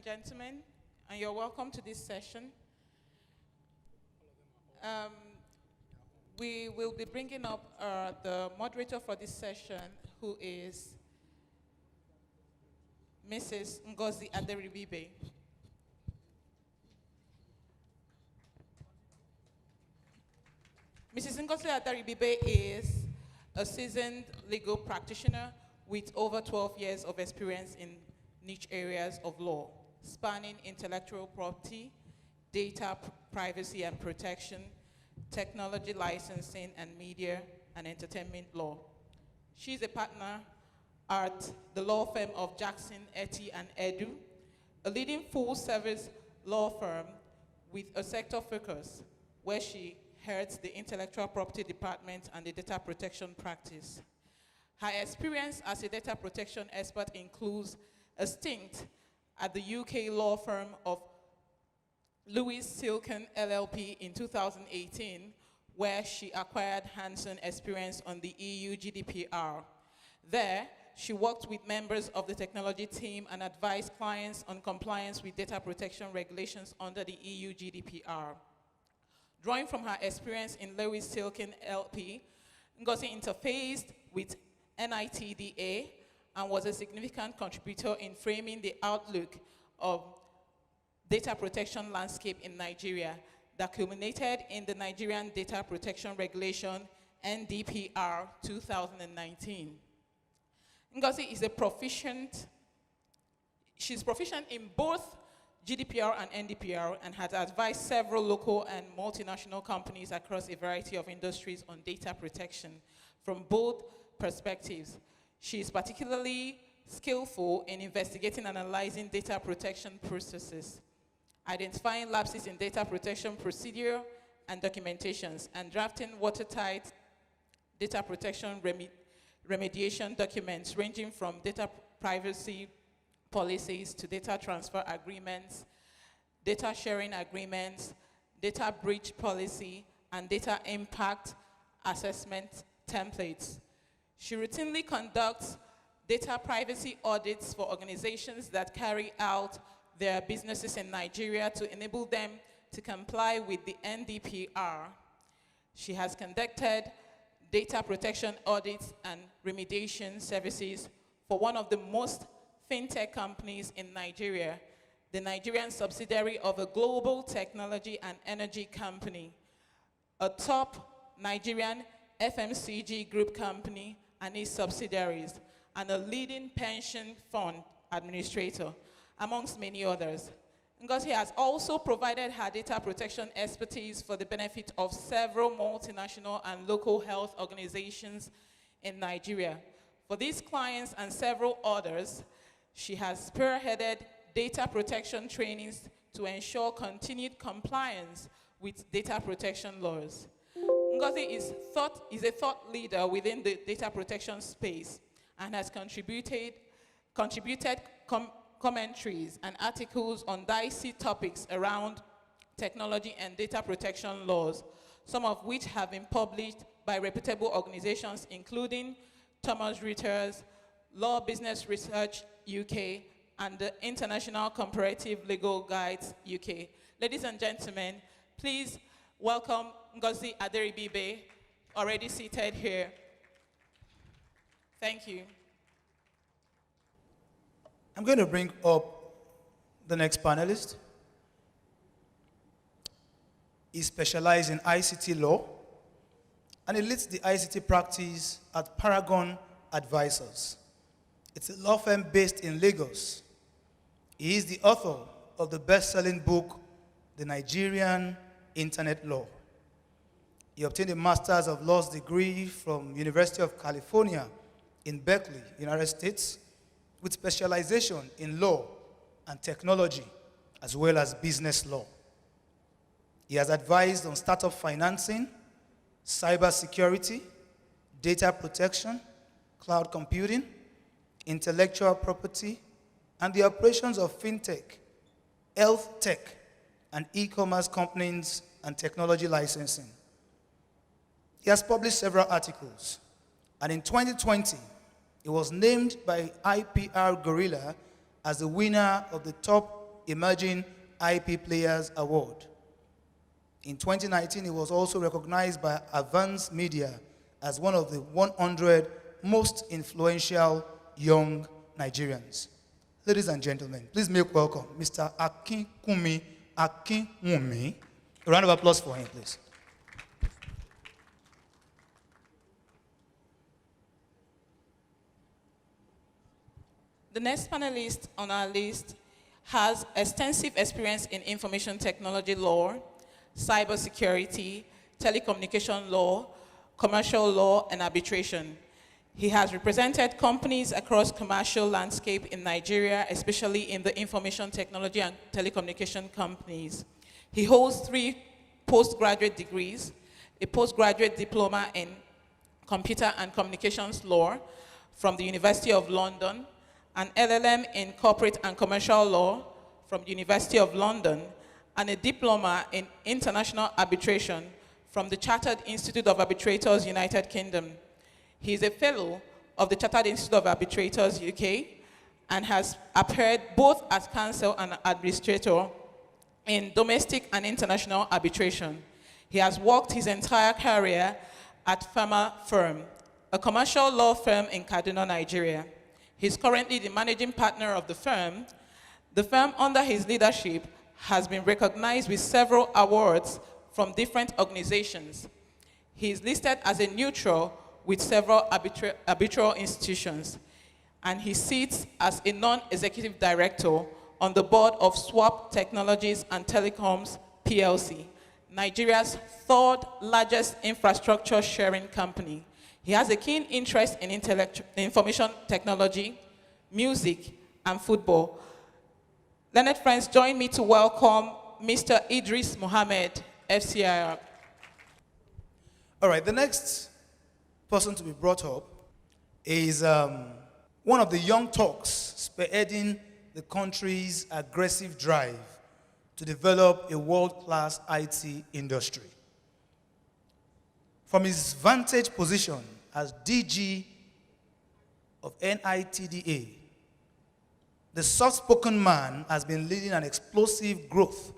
and gentlemen, and you're welcome to this session. We will be bringing up the moderator for this session, who is Mrs. Ngozi Aderibibe. Mrs. Ngozi Aderibibe is a seasoned legal practitioner with over 12 years of experience in niche areas of law, spanning intellectual property, data privacy and protection, technology licensing, and media and entertainment law. She's a partner at the law firm of Jackson, Etty, and Edu, a leading full-service law firm with a sector focus, where she heads the intellectual property department and the data protection practice. Her experience as a data protection expert includes a stint at the UK law firm of Lewis Silken LLP in 2018, where she acquired hands-on experience on the EU GDPR. There, she worked with members of the technology team and advised clients on compliance with data protection regulations under the EU GDPR. Drawing from her experience in Lewis Silken LLP, Ngozi interfaced with NITDA and was a significant contributor in framing the outlook of data protection landscape in Nigeria that culminated in the Nigerian Data Protection Regulation, NDPR 2019. Ngozi is she's proficient in both GDPR and NDPR and has advised several local and multinational companies across a variety of industries on data protection from both perspectives. She is particularly skillful in investigating and analyzing data protection processes, identifying lapses in data protection procedure and documentations, and drafting watertight data protection remediation documents ranging from data privacy policies to data transfer agreements, data sharing agreements, data breach policy, and data impact assessment templates. She routinely conducts data privacy audits for organizations that carry out their businesses in Nigeria to enable them to comply with the NDPR. She has conducted data protection audits and remediation services for one of the most fintech companies in Nigeria, the Nigerian subsidiary of a global technology and energy company, a top Nigerian FMCG group company and its subsidiaries, and a leading pension fund administrator, amongst many others. Ngozi has also provided her data protection expertise for the benefit of several multinational and local health organizations in Nigeria. For these clients and several others, she has spearheaded data protection trainings to ensure continued compliance with data protection laws. Ngozi is a thought leader within the data protection space and has contributed commentaries and articles on dicey topics around technology and data protection laws, some of which have been published by reputable organizations including Thomson Reuters, Law Business Research UK, and the International Comparative Legal Guides UK. Ladies and gentlemen, please welcome Ngozi Aderibibe, already seated here. Thank you. I'm going to bring up the next panelist. He specializes in ICT law, and he leads the ICT practice at Paragon Advisors. It's a law firm based in Lagos. He is the author of the best-selling book, The Nigerian Internet Law. He obtained a Master's of Laws degree from University of California in Berkeley, United States, with specialization in law and technology, as well as business law. He has advised on startup financing, cybersecurity, data protection, cloud computing, intellectual property, and the operations of fintech, health tech, and e-commerce companies and technology licensing. He has published several articles, and in 2020, he was named by IPR Gorilla as the winner of the top Emerging IP Players Award. In 2019, he was also recognized by Advance Media as one of the 100 most influential young Nigerians. Ladies and gentlemen, please make welcome Mr. Akinkunmi Akinwunmi. A round of applause for him, please. The next panelist on our list has extensive experience in information technology law, cybersecurity, telecommunication law, commercial law, and arbitration. He has represented companies across commercial landscape in Nigeria, especially in the information technology and telecommunication companies. He holds 3 postgraduate degrees, a postgraduate diploma in computer and communications law from the University of London, an LLM in corporate and commercial law from the University of London, and a diploma in international arbitration from the Chartered Institute of Arbitrators, United Kingdom. He is a fellow of the Chartered Institute of Arbitrators, UK, and has appeared both as counsel and administrator in domestic and international arbitration. He has worked his entire career at Firma Firm, a commercial law firm in Kaduna, Nigeria. He's currently the managing partner of the firm. The firm, under his leadership, has been recognized with several awards from different organizations. He is listed as a neutral with several arbitral institutions, and he sits as a non-executive director on the board of Swap Technologies and Telecoms PLC, Nigeria's 3rd largest infrastructure sharing company. He has a keen interest in information technology, music, and football. Learned friends, join me to welcome Mr. Idris Mohammed, FCIR. All right, the next person to be brought up is one of the young Turks spearheading the country's aggressive drive to develop a world-class IT industry. From his vantage position as DG of NITDA, the soft-spoken man has been leading an explosive growth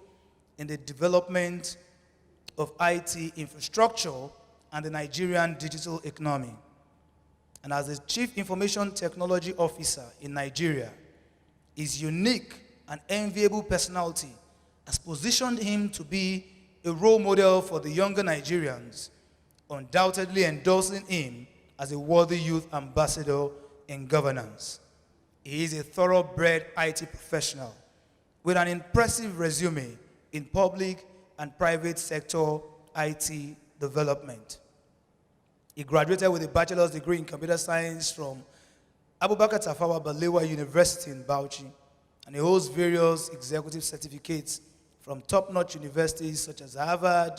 in the development of IT infrastructure and the Nigerian digital economy. And as the Chief Information Technology Officer in Nigeria, his unique and enviable personality has positioned him to be a role model for the younger Nigerians, undoubtedly endorsing him as a worthy youth ambassador in governance. He is a thoroughbred IT professional with an impressive resume in public and private sector IT development. He graduated with a bachelor's degree in computer science from Abubakar Tafawa Balewa University in Bauchi, and he holds various executive certificates from top-notch universities such as Harvard,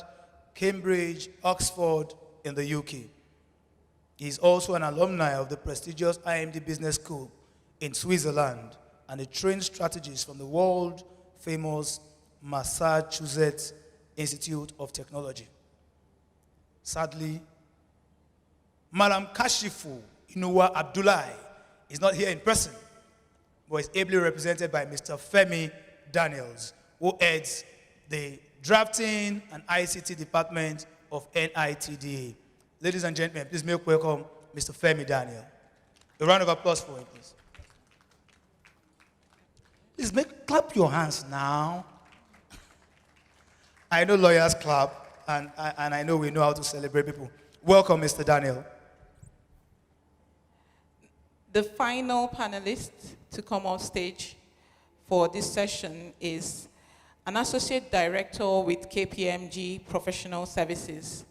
Cambridge, Oxford in the UK. He is also an alumni of the prestigious IMD Business School in Switzerland and a trained strategist from the world-famous Massachusetts Institute of Technology. Sadly, Malam Kashifu Inuwa Abdullahi is not here in person, but is ably represented by Mr. Femi Daniels, who heads the Drafting and ICT Department of NITDA. Ladies and gentlemen, please make welcome Mr. Femi Daniel. A round of applause for him, please. Please clap your hands now. I know lawyers clap, and I know we know how to celebrate people. Welcome, Mr. Daniel. The final panelist to come on stage for this session is an associate director with KPMG Professional Services,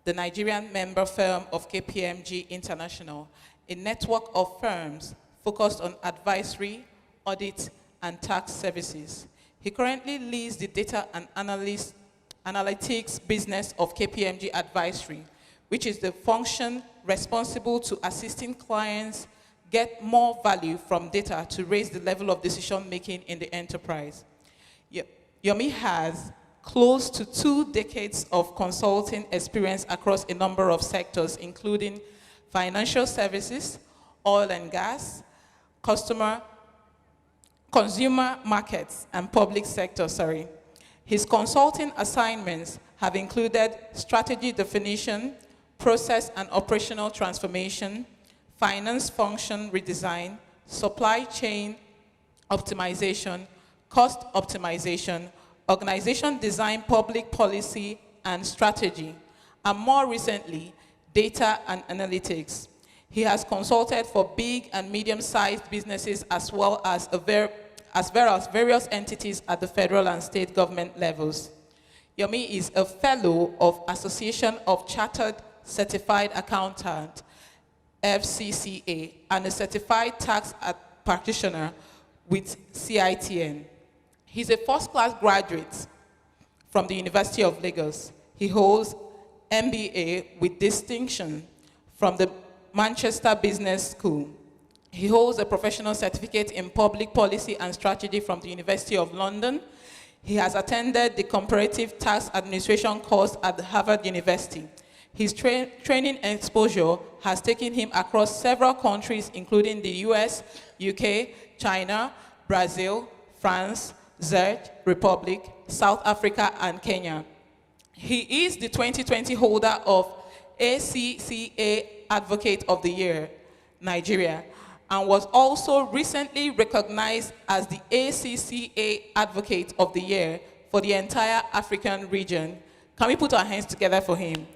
the Nigerian member firm of KPMG International, a network of firms focused on advisory, audit, and tax services. He currently leads the data and analytics business of KPMG Advisory, which is the function responsible to assisting clients get more value from data to raise the level of decision-making in the enterprise. Yomi has close to 2 decades of consulting experience across a number of sectors, including financial services, oil and gas, consumer markets and public sector, His consulting assignments have included strategy definition, process and operational transformation, finance function redesign, supply chain optimization, cost optimization, organization design, public policy and strategy, and more recently, data and analytics. He has consulted for big and medium-sized businesses as well as various entities at the federal and state government levels. Yomi is a fellow of Association of Chartered Certified Accountant, FCCA, and a certified tax practitioner with CITN. He's a first-class graduate from the University of Lagos. He holds MBA with distinction from the Manchester Business School. He holds a professional certificate in public policy and strategy from the University of London. He has attended the comparative tax administration course at the Harvard University. His training exposure has taken him across several countries, including the US, UK, China, Brazil, France, Czech Republic, South Africa, and Kenya. He is the 2020 holder of ACCA Advocate of the Year, Nigeria, and was also recently recognized as the ACCA Advocate of the Year for the entire African region. Can we put our hands together for him?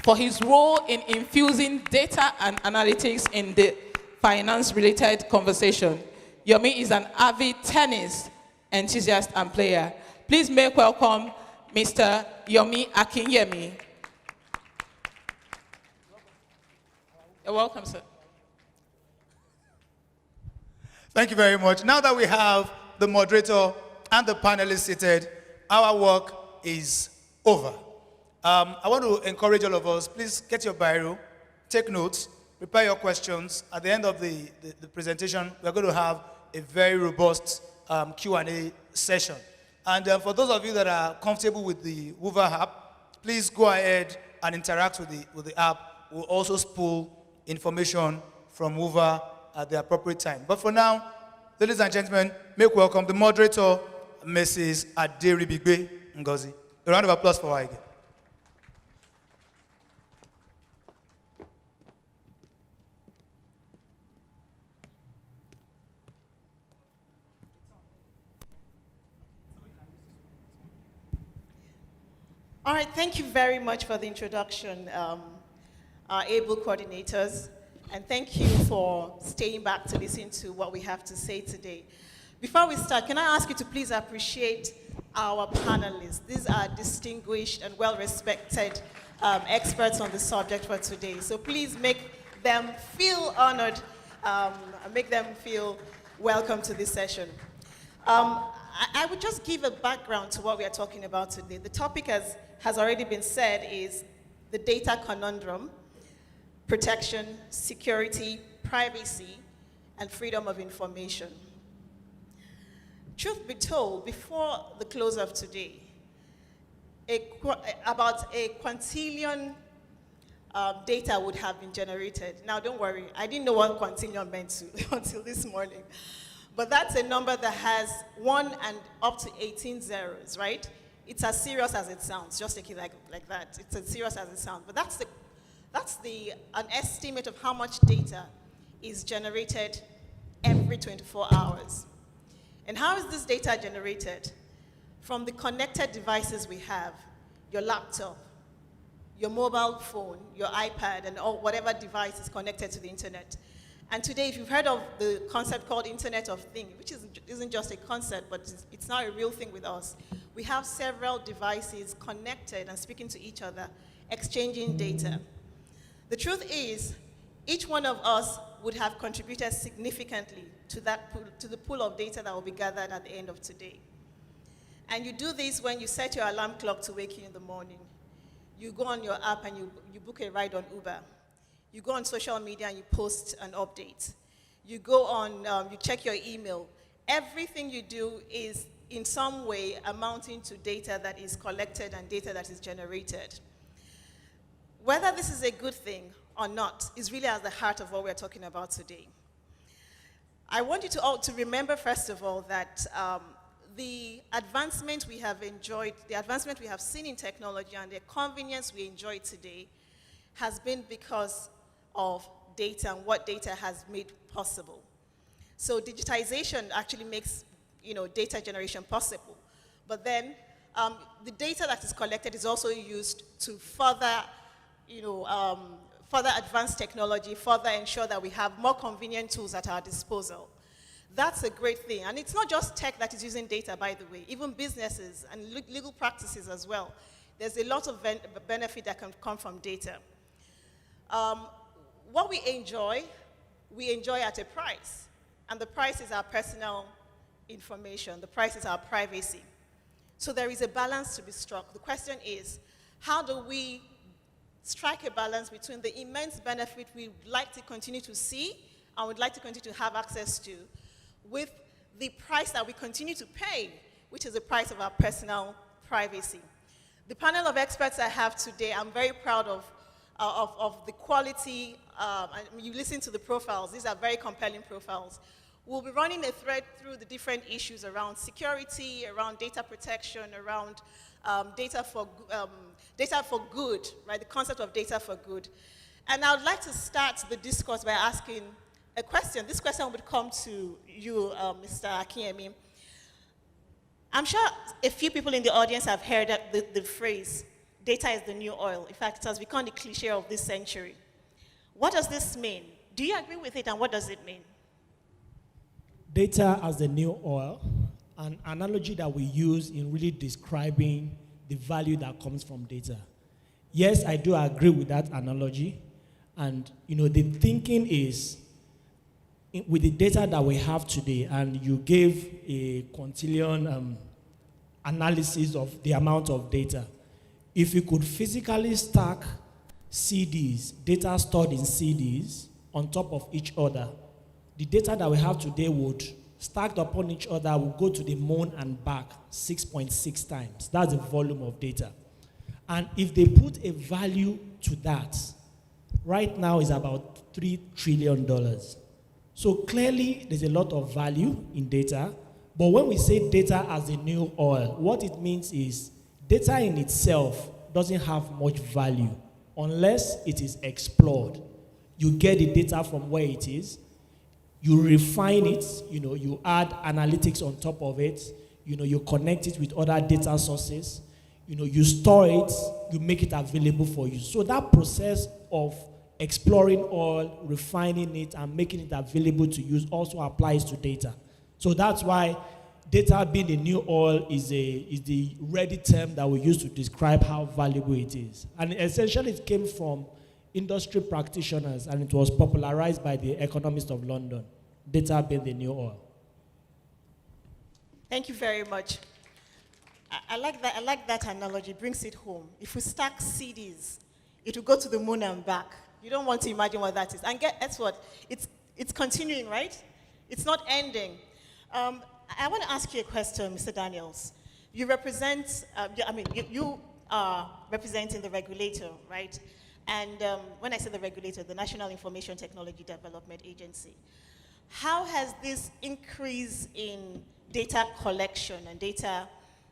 For his role in infusing data and analytics in the finance-related conversation. Yomi is an avid tennis enthusiast and player. Please make welcome Mr. Yomi Akinyemi. You're welcome, sir. Thank you very much. Now that we have the moderator and the panelists seated, our work is over. I want to encourage all of us, please get your biro, take notes, prepare your questions. At the end of the presentation, we're going to have a very robust Q&A session. And for those of you that are comfortable with the Woover app, please go ahead and interact with the app. We'll also spool information from Woover at the appropriate time. But for now, ladies and gentlemen, make welcome the moderator, Mrs. Aderibigbe Ngozi. A round of applause for her again. All right, thank you very much for the introduction, our able coordinators, and thank you for staying back to listen to what we have to say today. Before we start, can I ask you to please appreciate our panelists? These are distinguished and well-respected experts on the subject for today. So please make them feel honored and make them feel welcome to this session. I would just give a background to what we are talking about today. The topic, as has already been said, is the data conundrum: protection, security, privacy, and freedom of information. Truth be told, before the close of today, about a quintillion data would have been generated. Now, don't worry, I didn't know what quintillion meant until this morning. But that's a number that has 1 and up to 18 zeros, right? It's as serious as it sounds. Just take it like that. It's as serious as it sounds. But that's an estimate of how much data is generated every 24 hours. And how is this data generated? From the connected devices we have, your laptop, your mobile phone, your iPad, and whatever device is connected to the internet. And today, if you've heard of the concept called Internet of Things, which isn't just a concept, but it's now a real thing with us, we have several devices connected and speaking to each other, exchanging data. The truth is, each one of us would have contributed significantly to the pool of data that will be gathered at the end of today. And you do this when you set your alarm clock to wake you in the morning. You go on your app and you book a ride on Uber. You go on social media and you post an update. You go on, you check your email. Everything you do is in some way amounting to data that is collected and data that is generated. Whether this is a good thing or not is really at the heart of what we're talking about today. I want you to all to remember, first of all, that the advancement we have enjoyed, the advancement we have seen in technology and the convenience we enjoy today has been because of data and what data has made possible. So digitization actually makes, data generation possible. But then the data that is collected is also used to further, further advance technology, further ensure that we have more convenient tools at our disposal. That's a great thing. And it's not just tech that is using data, by the way. Even businesses and legal practices as well. There's a lot of benefit that can come from data. What we enjoy at a price. And the price is our personal information. The price is our privacy. So there is a balance to be struck. The question is, how do we strike a balance between the immense benefit we'd like to continue to see and would like to continue to have access to with the price that we continue to pay, which is the price of our personal privacy. The panel of experts I have today, I'm very proud of the quality. You listen to the profiles. These are very compelling profiles. We'll be running a thread through the different issues around security, around data protection, around data for good, right? The concept of data for good. And I would like to start the discourse by asking a question. This question would come to you, Mr. Akinyemi. I'm sure a few people in the audience have heard the phrase, data is the new oil. In fact, it has become the cliche of this century. What does this mean? Do you agree with it, and what does it mean? Data as the new oil, an analogy that we use in really describing the value that comes from data. Yes, I do agree with that analogy. And, the thinking is, with the data that we have today, and you gave a quintillion analysis of the amount of data, if you could physically stack CDs, data stored in CDs, on top of each other, the data that we have today would, stacked upon each other, will go to the moon and back 6.6 times. That's the volume of data. And if they put a value to that, right now is about $3 trillion. So clearly, there's a lot of value in data. But when we say data as the new oil, what it means is data in itself doesn't have much value unless it is explored. You get the data from where it is, you refine it, you add analytics on top of it, you connect it with other data sources, you store it, you make it available for you. So that process of exploring oil, refining it, and making it available to use also applies to data. So that's why data being the new oil is the ready term that we use to describe how valuable it is. And essentially it came from industry practitioners, and it was popularized by the Economist of London. Data being the new oil. Thank you very much. I like that. I like that analogy. It brings it home. If we stack CDs, it will go to the moon and back. You don't want to imagine what that is. And guess what? It's continuing, right? It's not ending. I want to ask you a question, Mr. Daniels. You represent. You are representing the regulator, right? And when I say the regulator, the National Information Technology Development Agency. How has this increase in data collection and data,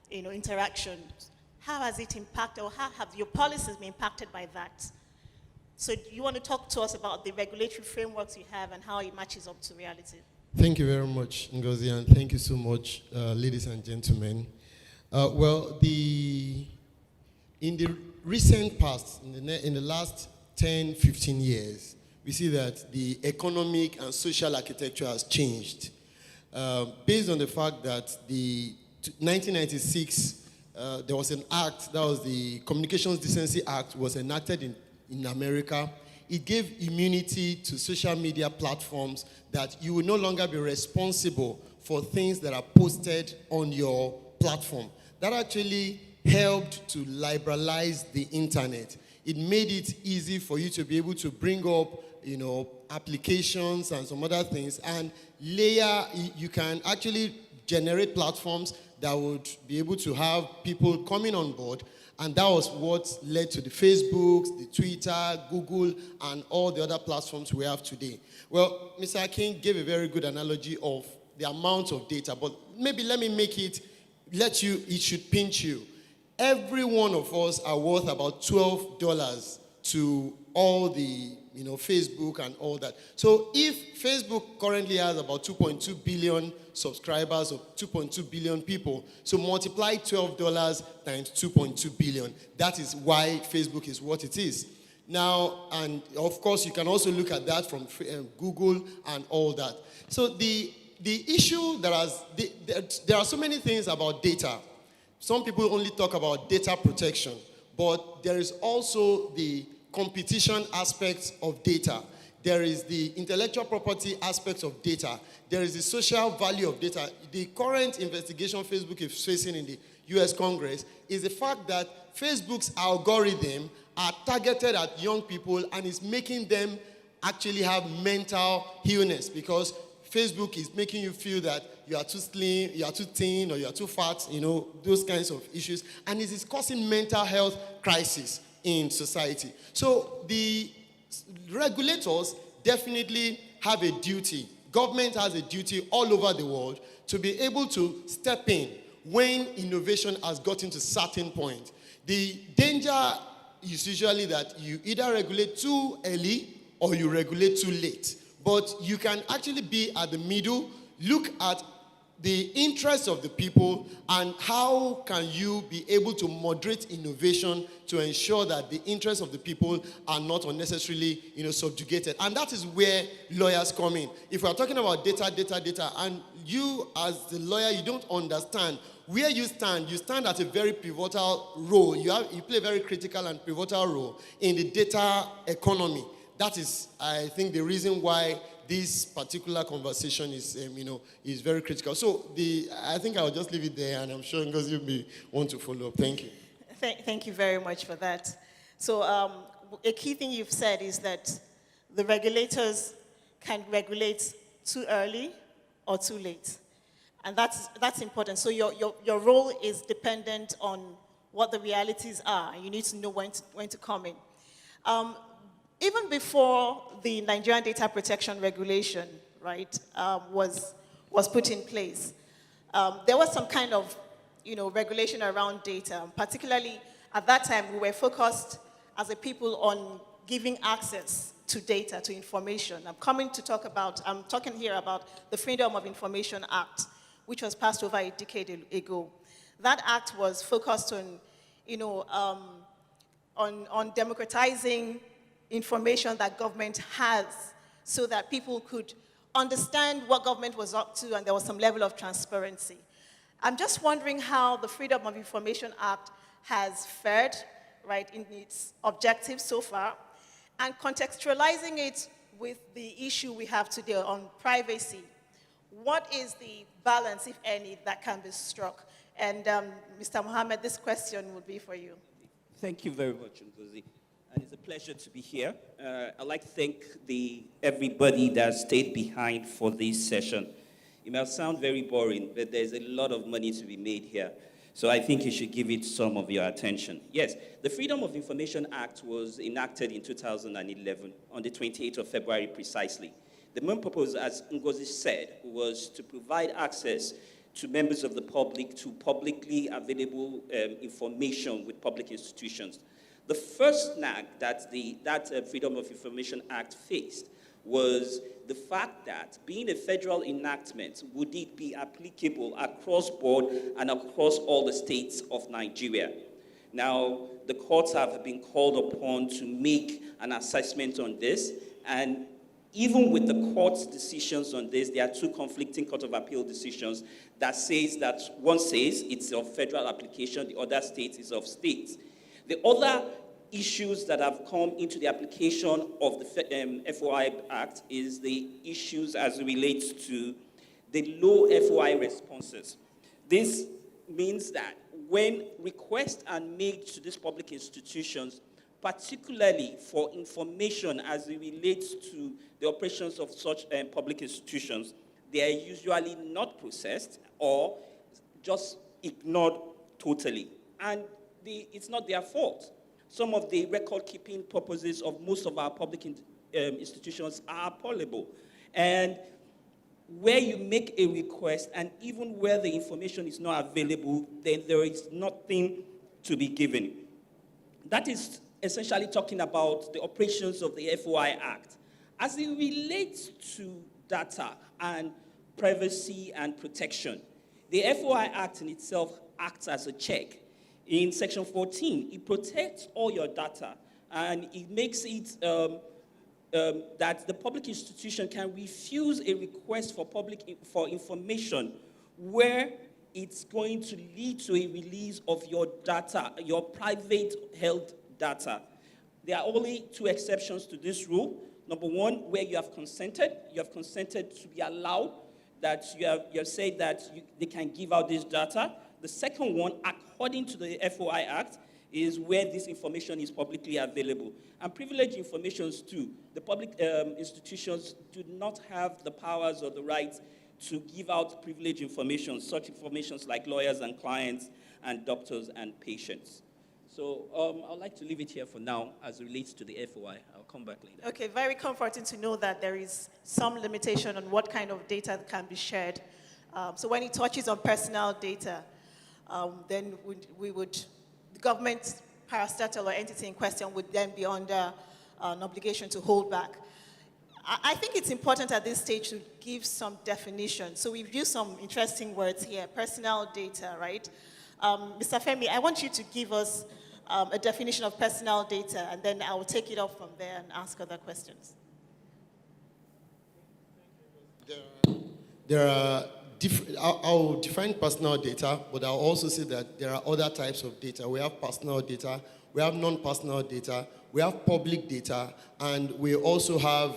interactions, how has it impacted, or how have your policies been impacted by that? So you want to talk to us about the regulatory frameworks you have and how it matches up to reality? Thank you very much, Ngozi, and thank you so much, ladies and gentlemen. In the recent past, in the last 10, 15 years, we see that the economic and social architecture has changed. Based on the fact that the 1996, there was an act, that was the Communications Decency Act, was enacted in America. It gave immunity to social media platforms that you will no longer be responsible for things that are posted on your platform. That actually helped to liberalize the internet. It made it easy for you to be able to bring up, applications and some other things, and you can actually generate platforms that would be able to have people coming on board And that was what led to the Facebooks, the Twitter, Google, and all the other platforms we have today. Well, Mr. Akin gave a very good analogy of the amount of data, but maybe let me make it, it should pinch you. Every one of us are worth about $12 to all the Facebook and all that. So if Facebook currently has about 2.2 billion subscribers or 2.2 billion people, so multiply $12 times 2.2 billion. That is why Facebook is what it is. Now, and of course, you can also look at that from Google and all that. So the issue there are so many things about data. Some people only talk about data protection, but there is also the competition aspects of data. There is the intellectual property aspects of data. There is the social value of data. The current investigation Facebook is facing in the US Congress is the fact that Facebook's algorithm are targeted at young people and is making them actually have mental illness because Facebook is making you feel that you are too slim, you are too thin, or you are too fat, those kinds of issues. And it is causing mental health crisis in society. So the regulators definitely have a duty. Government has a duty all over the world to be able to step in when innovation has gotten to a certain point. The danger is usually that you either regulate too early or you regulate too late. But you can actually be at the middle, look at the interests of the people, and how can you be able to moderate innovation to ensure that the interests of the people are not unnecessarily, subjugated. And that is where lawyers come in. If we are talking about data, and you as the lawyer, you don't understand where you stand at a very pivotal role. You play a very critical and pivotal role in the data economy. That is, I think, the reason why this particular conversation is, is very critical. So I think I'll just leave it there, and I'm sure Ngozi may want to follow up. Thank you. Thank you very much for that. So a key thing you've said is that the regulators can regulate too early or too late. And that's important. So your role is dependent on what the realities are. You need to know when to come in. Even before the Nigerian Data Protection Regulation, right, was put in place, there was some kind of, regulation around data. Particularly at that time, we were focused as a people on giving access to data, to information. I'm talking here about the Freedom of Information Act, which was passed over a decade ago. That act was focused on, on democratizing information that government has so that people could understand what government was up to and there was some level of transparency. I'm just wondering how the Freedom of Information Act has fared, right, in its objectives so far, and contextualizing it with the issue we have today on privacy. What is the balance, if any, that can be struck? And Mr. Mohammed, this question would be for you. Thank you very much, Ngozi. And it's a pleasure to be here. I'd like to thank everybody that stayed behind for this session. It may sound very boring, but there's a lot of money to be made here. So I think you should give it some of your attention. Yes, the Freedom of Information Act was enacted in 2011 on the 28th of February precisely. The main purpose, as Ngozi said, was to provide access to members of the public to publicly available information with public institutions. The first snag that that Freedom of Information Act faced was the fact that, being a federal enactment, would it be applicable across board and across all the states of Nigeria? Now, the courts have been called upon to make an assessment on this, and even with the court's decisions on this, there are two conflicting Court of Appeal decisions that says that one says it's of federal application, the other states is of states. The other issues that have come into the application of the FOI Act is the issues as it relates to the low FOI responses. This means that when requests are made to these public institutions, particularly for information as it relates to the operations of such public institutions, they are usually not processed or just ignored totally. And it's not their fault. Some of the record-keeping purposes of most of our public institutions are appallable. And where you make a request, and even where the information is not available, then there is nothing to be given. That is essentially talking about the operations of the FOI Act. As it relates to data and privacy and protection, the FOI Act in itself acts as a check. In Section 14, it protects all your data, and it makes it that the public institution can refuse a request for information where it's going to lead to a release of your data, your private held data. There are only two exceptions to this rule. Number one, where you have consented to be allowed, that you have said that they can give out this data. The second one, according to the FOI Act, is where this information is publicly available. And privileged informations too. The public institutions do not have the powers or the rights to give out privileged information, such informations like lawyers and clients and doctors and patients. So I'd like to leave it here for now as it relates to the FOI. I'll come back later. Okay, very comforting to know that there is some limitation on what kind of data can be shared. So when it touches on personal data, then the government parastatal or entity in question would then be under an obligation to hold back. I think it's important at this stage to give some definition. So we've used some interesting words here, personal data, right? Mr. Femi, I want you to give us a definition of personal data, and then I will take it up from there and ask other questions. There are I'll define personal data, but I'll also say that there are other types of data. We have personal data, we have non-personal data, we have public data, and we also have,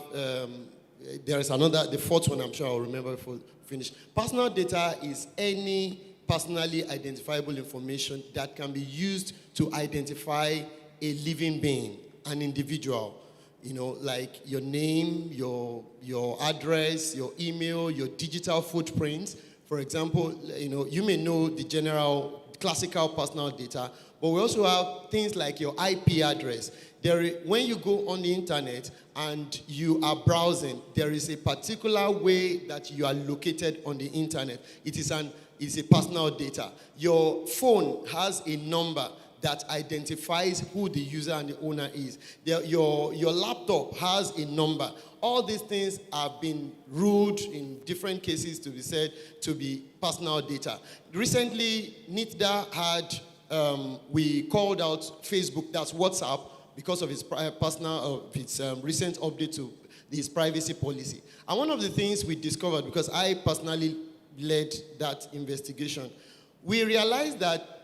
there is another, the fourth one I'm sure I'll remember before we finish. Personal data is any personally identifiable information that can be used to identify a living being, an individual. You know, like your name, your address, your email, your digital footprints. For example, you know, you may know the general classical personal data, but we also have things like your IP address. When you go on the internet and you are browsing, there is a particular way that you are located on the internet. It's a personal data. Your phone has a number that identifies who the user and the owner is. Your laptop has a number. All these things have been ruled in different cases to be said to be personal data. Recently, NITDA had, we called out Facebook, that's WhatsApp, because of its recent update to its privacy policy. And one of the things we discovered, because I personally led that investigation, we realized that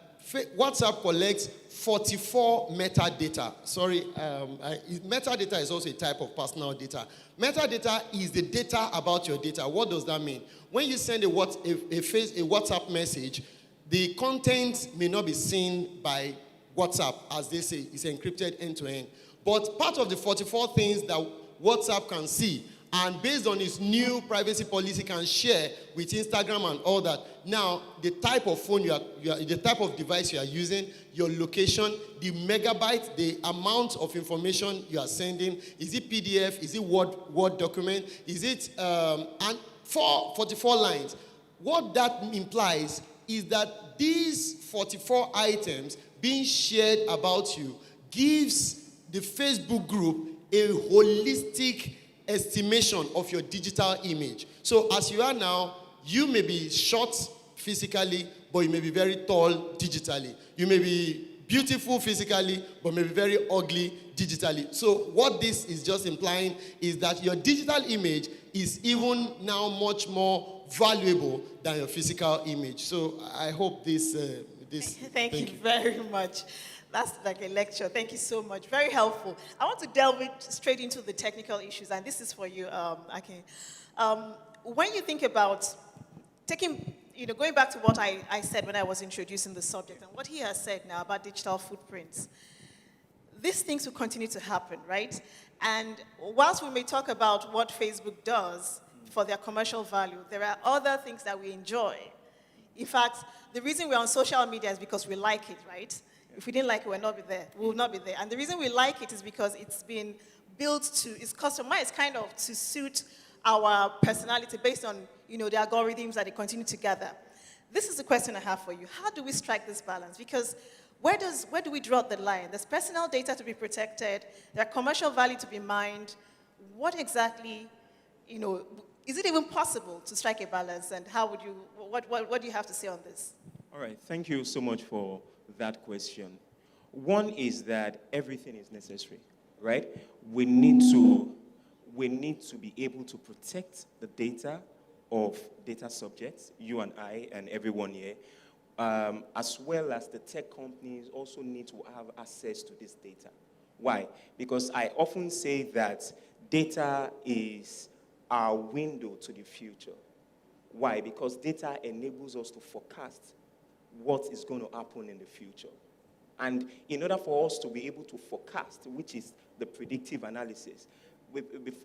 WhatsApp collects 44 metadata. Sorry, metadata is also a type of personal data. Metadata is the data about your data. What does that mean? When you send a WhatsApp message, the content may not be seen by WhatsApp, as they say, it's encrypted end-to-end. But part of the 44 things that WhatsApp can see, and based on its new privacy policy, can share with Instagram and all that. Now, the type of phone the type of device you are using, your location, the megabyte, the amount of information you are sending, is it PDF, is it Word document, is it, and 44 lines. What that implies is that these 44 items being shared about you gives the Facebook group a holistic estimation of your digital image. So as you are now, you may be short physically, but you may be very tall digitally. You may be beautiful physically, but may be very ugly digitally. So what this is just implying is that your digital image is even now much more valuable than your physical image. So I hope this... Thank you very much. That's like a lecture. Thank you so much. Very helpful. I want to delve straight into the technical issues, and this is for you, Ake. When you think about going back to what I said when I was introducing the subject, and what he has said now about digital footprints, these things will continue to happen, right? And whilst we may talk about what Facebook does for their commercial value, there are other things that we enjoy. In fact, the reason we're on social media is because we like it, right? If we didn't like it, we'll not be there. We will not be there. And the reason we like it is because it's been built to, it's customized kind of to suit our personality based on, the algorithms that they continue to gather. This is the question I have for you. How do we strike this balance? Because where do we draw the line? There's personal data to be protected. There are commercial value to be mined. What exactly, is it even possible to strike a balance? And how would you, what do you have to say on this? All right, thank you so much for that question. One is that everything is necessary, right? We need to be able to protect the data of data subjects, you and I and everyone here, as well as the tech companies also need to have access to this data. Why? Because I often say that data is our window to the future. Why? Because data enables us to forecast what is going to happen in the future. And in order for us to be able to forecast, which is the predictive analysis,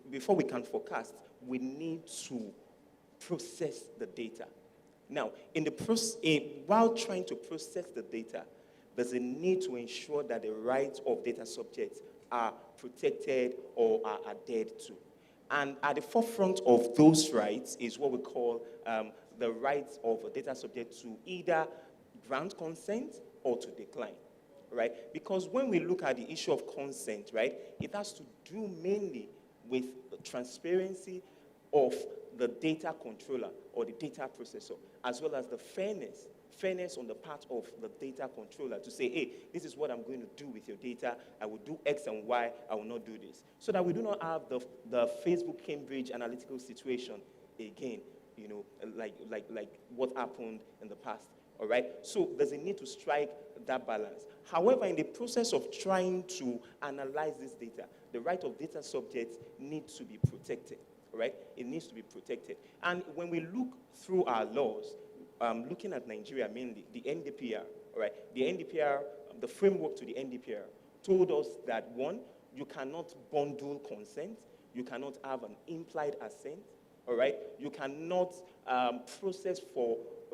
before we can forecast, we need to process the data. Now, while trying to process the data, there's a need to ensure that the rights of data subjects are protected or are adhered to. And at the forefront of those rights is what we call the rights of a data subject to either grant consent or to decline, right? Because when we look at the issue of consent, right, it has to do mainly with the transparency of the data controller or the data processor, as well as the fairness on the part of the data controller to say, hey, this is what I'm going to do with your data. I will do X and Y. I will not do this. So that we do not have the Facebook Cambridge Analytical situation again, like what happened in the past. All right? So there's a need to strike that balance. However, in the process of trying to analyze this data, the right of data subjects needs to be protected. All right? It needs to be protected. And when we look through our laws, looking at Nigeria mainly, the NDPR, all right? The NDPR, the framework to the NDPR told us that, one, you cannot bundle consent. You cannot have an implied assent. All right? You cannot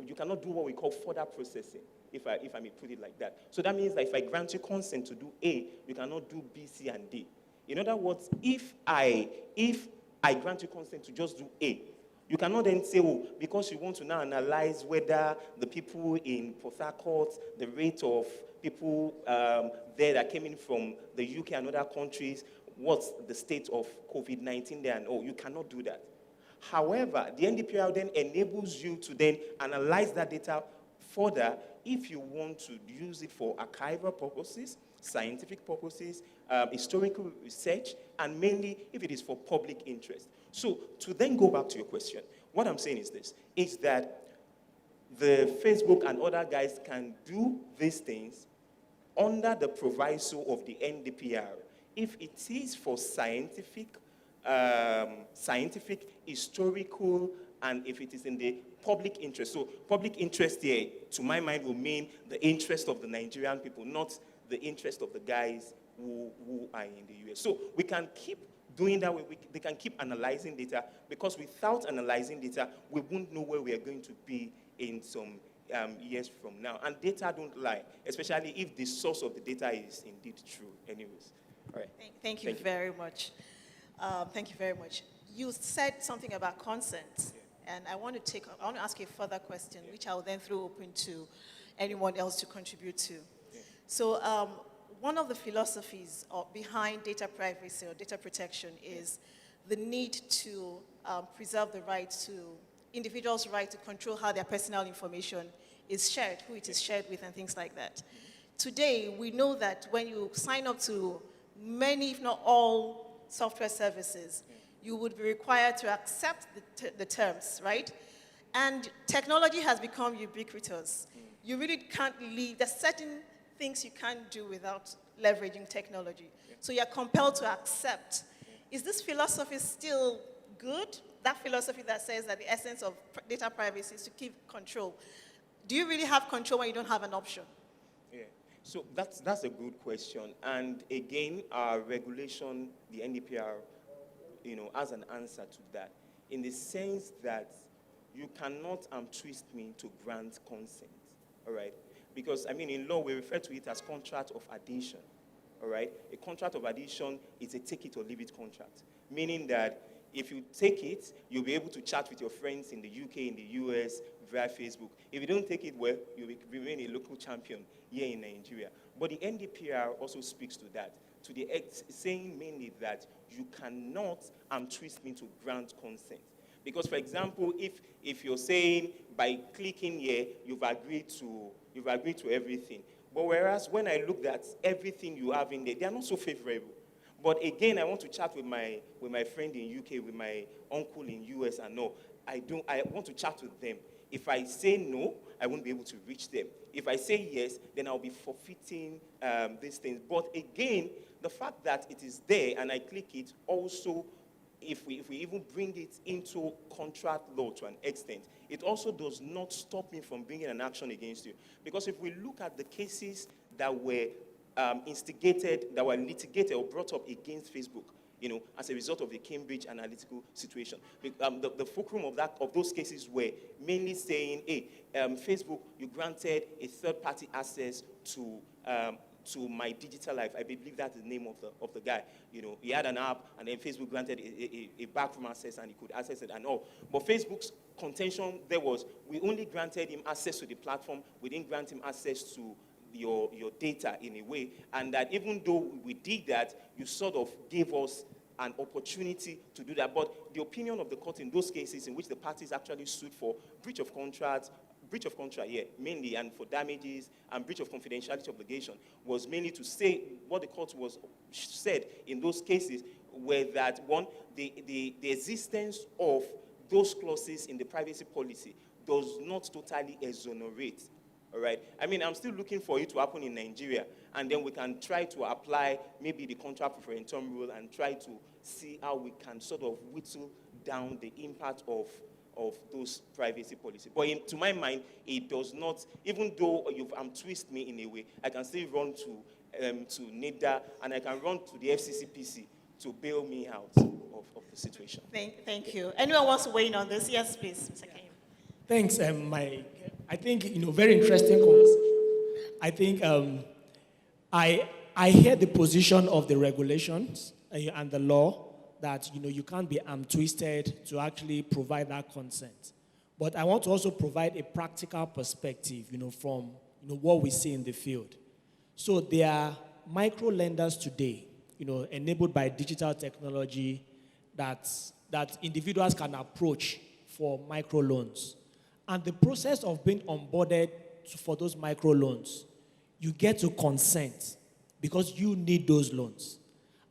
you cannot do what we call further processing, if I may put it like that. So that means that if I grant you consent to do A, you cannot do B, C, and D. In other words, if I grant you consent to just do A, you cannot then say, oh, because you want to now analyze whether the people in Port Harcourt, the rate of people there that came in from the UK and other countries, what's the state of COVID-19 there, and you cannot do that. However, the NDPR then enables you to then analyze that data further if you want to use it for archival purposes, scientific purposes, historical research, and mainly if it is for public interest. So to then go back to your question, what I'm saying is this, is that the Facebook and other guys can do these things under the proviso of the NDPR if it is for scientific, historical, and if it is in the public interest. So public interest here, to my mind, will mean the interest of the Nigerian people, not the interest of the guys who are in the US. So we can keep doing that. They can keep analyzing data, because without analyzing data, we won't know where we are going to be in some years from now. And data don't lie, especially if the source of the data is indeed true. Anyways, all right. Thank you very much. Thank you very much. You said something about consent, and I want to ask you a further question, which I will then throw open to anyone else to contribute to. Yeah. So one of the philosophies behind data privacy or data protection is the need to preserve the right to individuals' right to control how their personal information is shared, who it is shared with, and things like that. Today, we know that when you sign up to many, if not all, software services, you would be required to accept the terms, right? And technology has become ubiquitous. You really can't leave. There's certain things you can't do without leveraging technology. So you're compelled to accept. Is this philosophy still good? That philosophy that says that the essence of data privacy is to keep control. Do you really have control when you don't have an option? Yeah. So that's a good question. And again, our regulation, the NDPR, has an answer to that, in the sense that you cannot twist me to grant consent. All right. Because, I mean, in law, we refer to it as contract of adhesion, all right? A contract of adhesion is a take it or leave it contract, meaning that if you take it, you'll be able to chat with your friends in the UK, in the US, via Facebook. If you don't take it well, you will remain a local champion here in Nigeria. But the NDPR also speaks to that, to the saying mainly that you cannot twist me to grant consent. Because, for example, if you're saying by clicking here, you've agreed to everything. But whereas when I looked at everything you have in there, they are not so favorable. But again, I want to chat with my friend in UK, with my uncle in US, and no, I want to chat with them. If I say no, I won't be able to reach them. If I say yes, then I'll be forfeiting these things. But again, the fact that it is there and I click it also, if we even bring it into contract law to an extent, it also does not stop me from bringing an action against you. Because if we look at the cases that were instigated, that were litigated or brought up against Facebook, as a result of the Cambridge Analytical situation. The fulcrum of those cases were mainly saying, hey, Facebook, you granted a third-party access to my digital life. I believe that's the name of the guy. He had an app, and then Facebook granted a backroom access, and he could access it and all. But Facebook's contention there was, we only granted him access to the platform. We didn't grant him access to your data in a way, and that even though we did that, you sort of gave us an opportunity to do that. But the opinion of the court in those cases in which the parties actually sued for breach of contract, mainly, and for damages and breach of confidentiality obligation, was mainly to say what the court said in those cases were that, one, the existence of those clauses in the privacy policy does not totally exonerate. All right. I mean, I'm still looking for it to happen in Nigeria, and then we can try to apply maybe the contract preferential rule and try to see how we can sort of whittle down the impact of those privacy policies. But to my mind, it does not, even though you've twist me in a way, I can still run to NIDA, and I can run to the FCCPC to bail me out of the situation. Thank you. Anyone wants to weigh in on this? Yes, please, Mr. Kim. Thanks, I think, very interesting conversation. I think I hear the position of the regulations and the law that, you can't be twisted to actually provide that consent. But I want to also provide a practical perspective, from, what we see in the field. So there are micro lenders today, enabled by digital technology that individuals can approach for micro loans. And the process of being onboarded for those micro loans, you get to consent because you need those loans.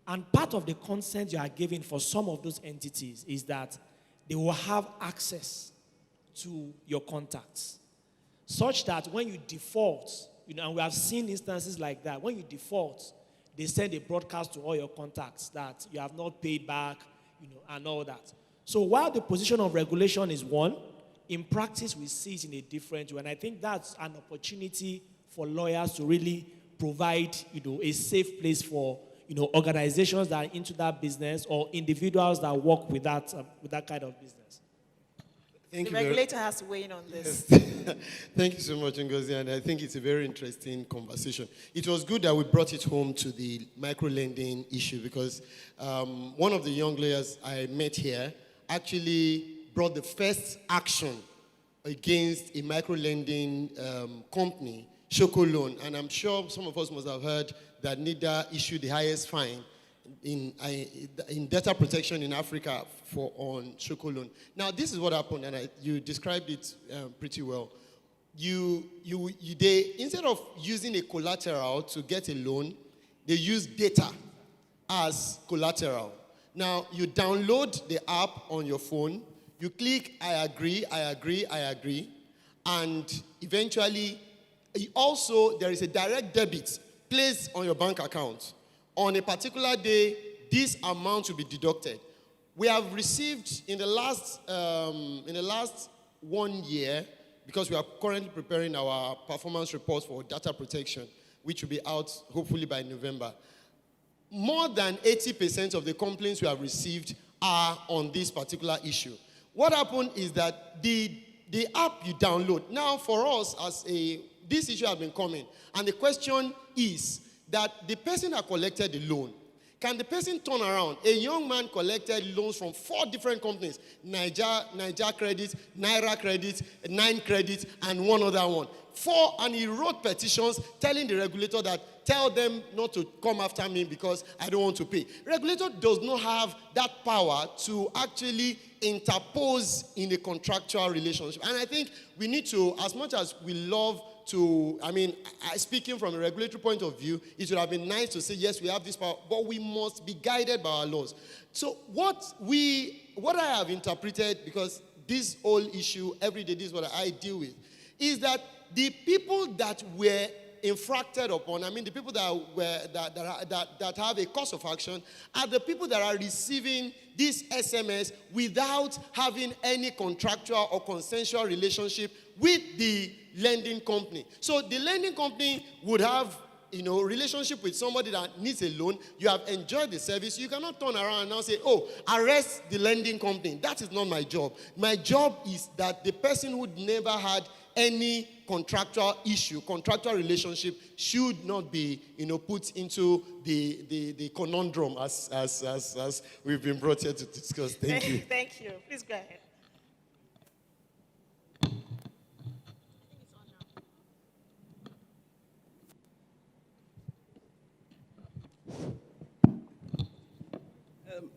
And part of the consent you are giving for some of those entities is that they will have access to your contacts, such that when you default, and we have seen instances like that, when you default, they send a broadcast to all your contacts that you have not paid back, and all that. So while the position of regulation is one, in practice, we see it in a different way. And I think that's an opportunity for lawyers to really provide, a safe place for, organizations that are into that business or individuals that work with that kind of business. The regulator has to weigh in on this. Thank you so much, Ngozi, and I think it's a very interesting conversation. It was good that we brought it home to the micro-lending issue because one of the young lawyers I met here actually brought the first action against a micro-lending company, Shoko Loan. And I'm sure some of us must have heard that NIDA issued the highest fine in data protection in Africa on Shoko Loan. Now, this is what happened, and you described it pretty well. They, instead of using a collateral to get a loan, they use data as collateral. Now, you download the app on your phone, you click, I agree, and eventually, also, there is a direct debit placed on your bank account. On a particular day, this amount will be deducted. We have received, in the last 1 year, because we are currently preparing our performance report for data protection, which will be out hopefully by November, more than 80% of the complaints we have received are on this particular issue. What happened is that the app you download, now for us as a this issue has been coming. And the question is that the person that collected the loan, can the person turn around? A young man collected loans from 4 different companies, Niger Credit, Naira Credit, 9 Credit, and one other one. 4, and he wrote petitions telling the regulator that tell them not to come after me because I don't want to pay. Regulator does not have that power to actually interpose in a contractual relationship. And I think we need to, as much as we love to, speaking from a regulatory point of view, it would have been nice to say, yes, we have this power, but we must be guided by our laws. So what I have interpreted, because this whole issue, every day, this is what I deal with, is that the people that were infracted upon, the people that have a cause of action, are the people that are receiving this SMS without having any contractual or consensual relationship with the lending company. So the lending company would have relationship with somebody that needs a loan. You have enjoyed the service. You cannot turn around and now say, oh, arrest the lending company. That is not my job. My job is that the person who never had any contractual issue, contractual relationship, should not be, put into the conundrum as we've been brought here to discuss. Thank you. Thank you. Please go ahead.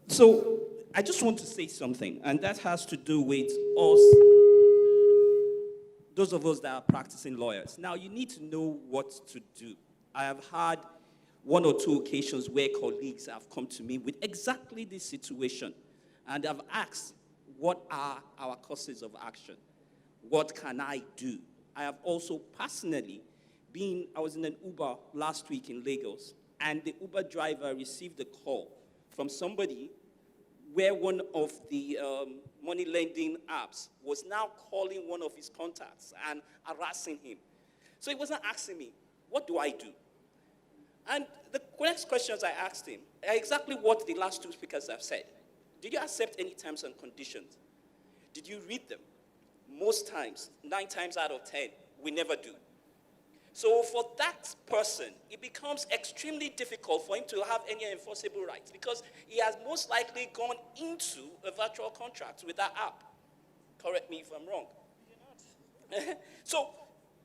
So I just want to say something, and that has to do with us, those of us that are practicing lawyers. Now, you need to know what to do. I have had 1 or 2 occasions where colleagues have come to me with exactly this situation, and have asked, what are our courses of action? What can I do? I have also personally I was in an Uber last week in Lagos, and the Uber driver received a call from somebody where one of the money lending apps was now calling one of his contacts and harassing him. So he wasn't asking me, what do I do? And the next questions I asked him are exactly what the last 2 speakers have said. Did you accept any terms and conditions? Did you read them? Most times, 9 times out of 10, we never do. So for that person, it becomes extremely difficult for him to have any enforceable rights because he has most likely gone into a virtual contract with that app. Correct me if I'm wrong. You're not. So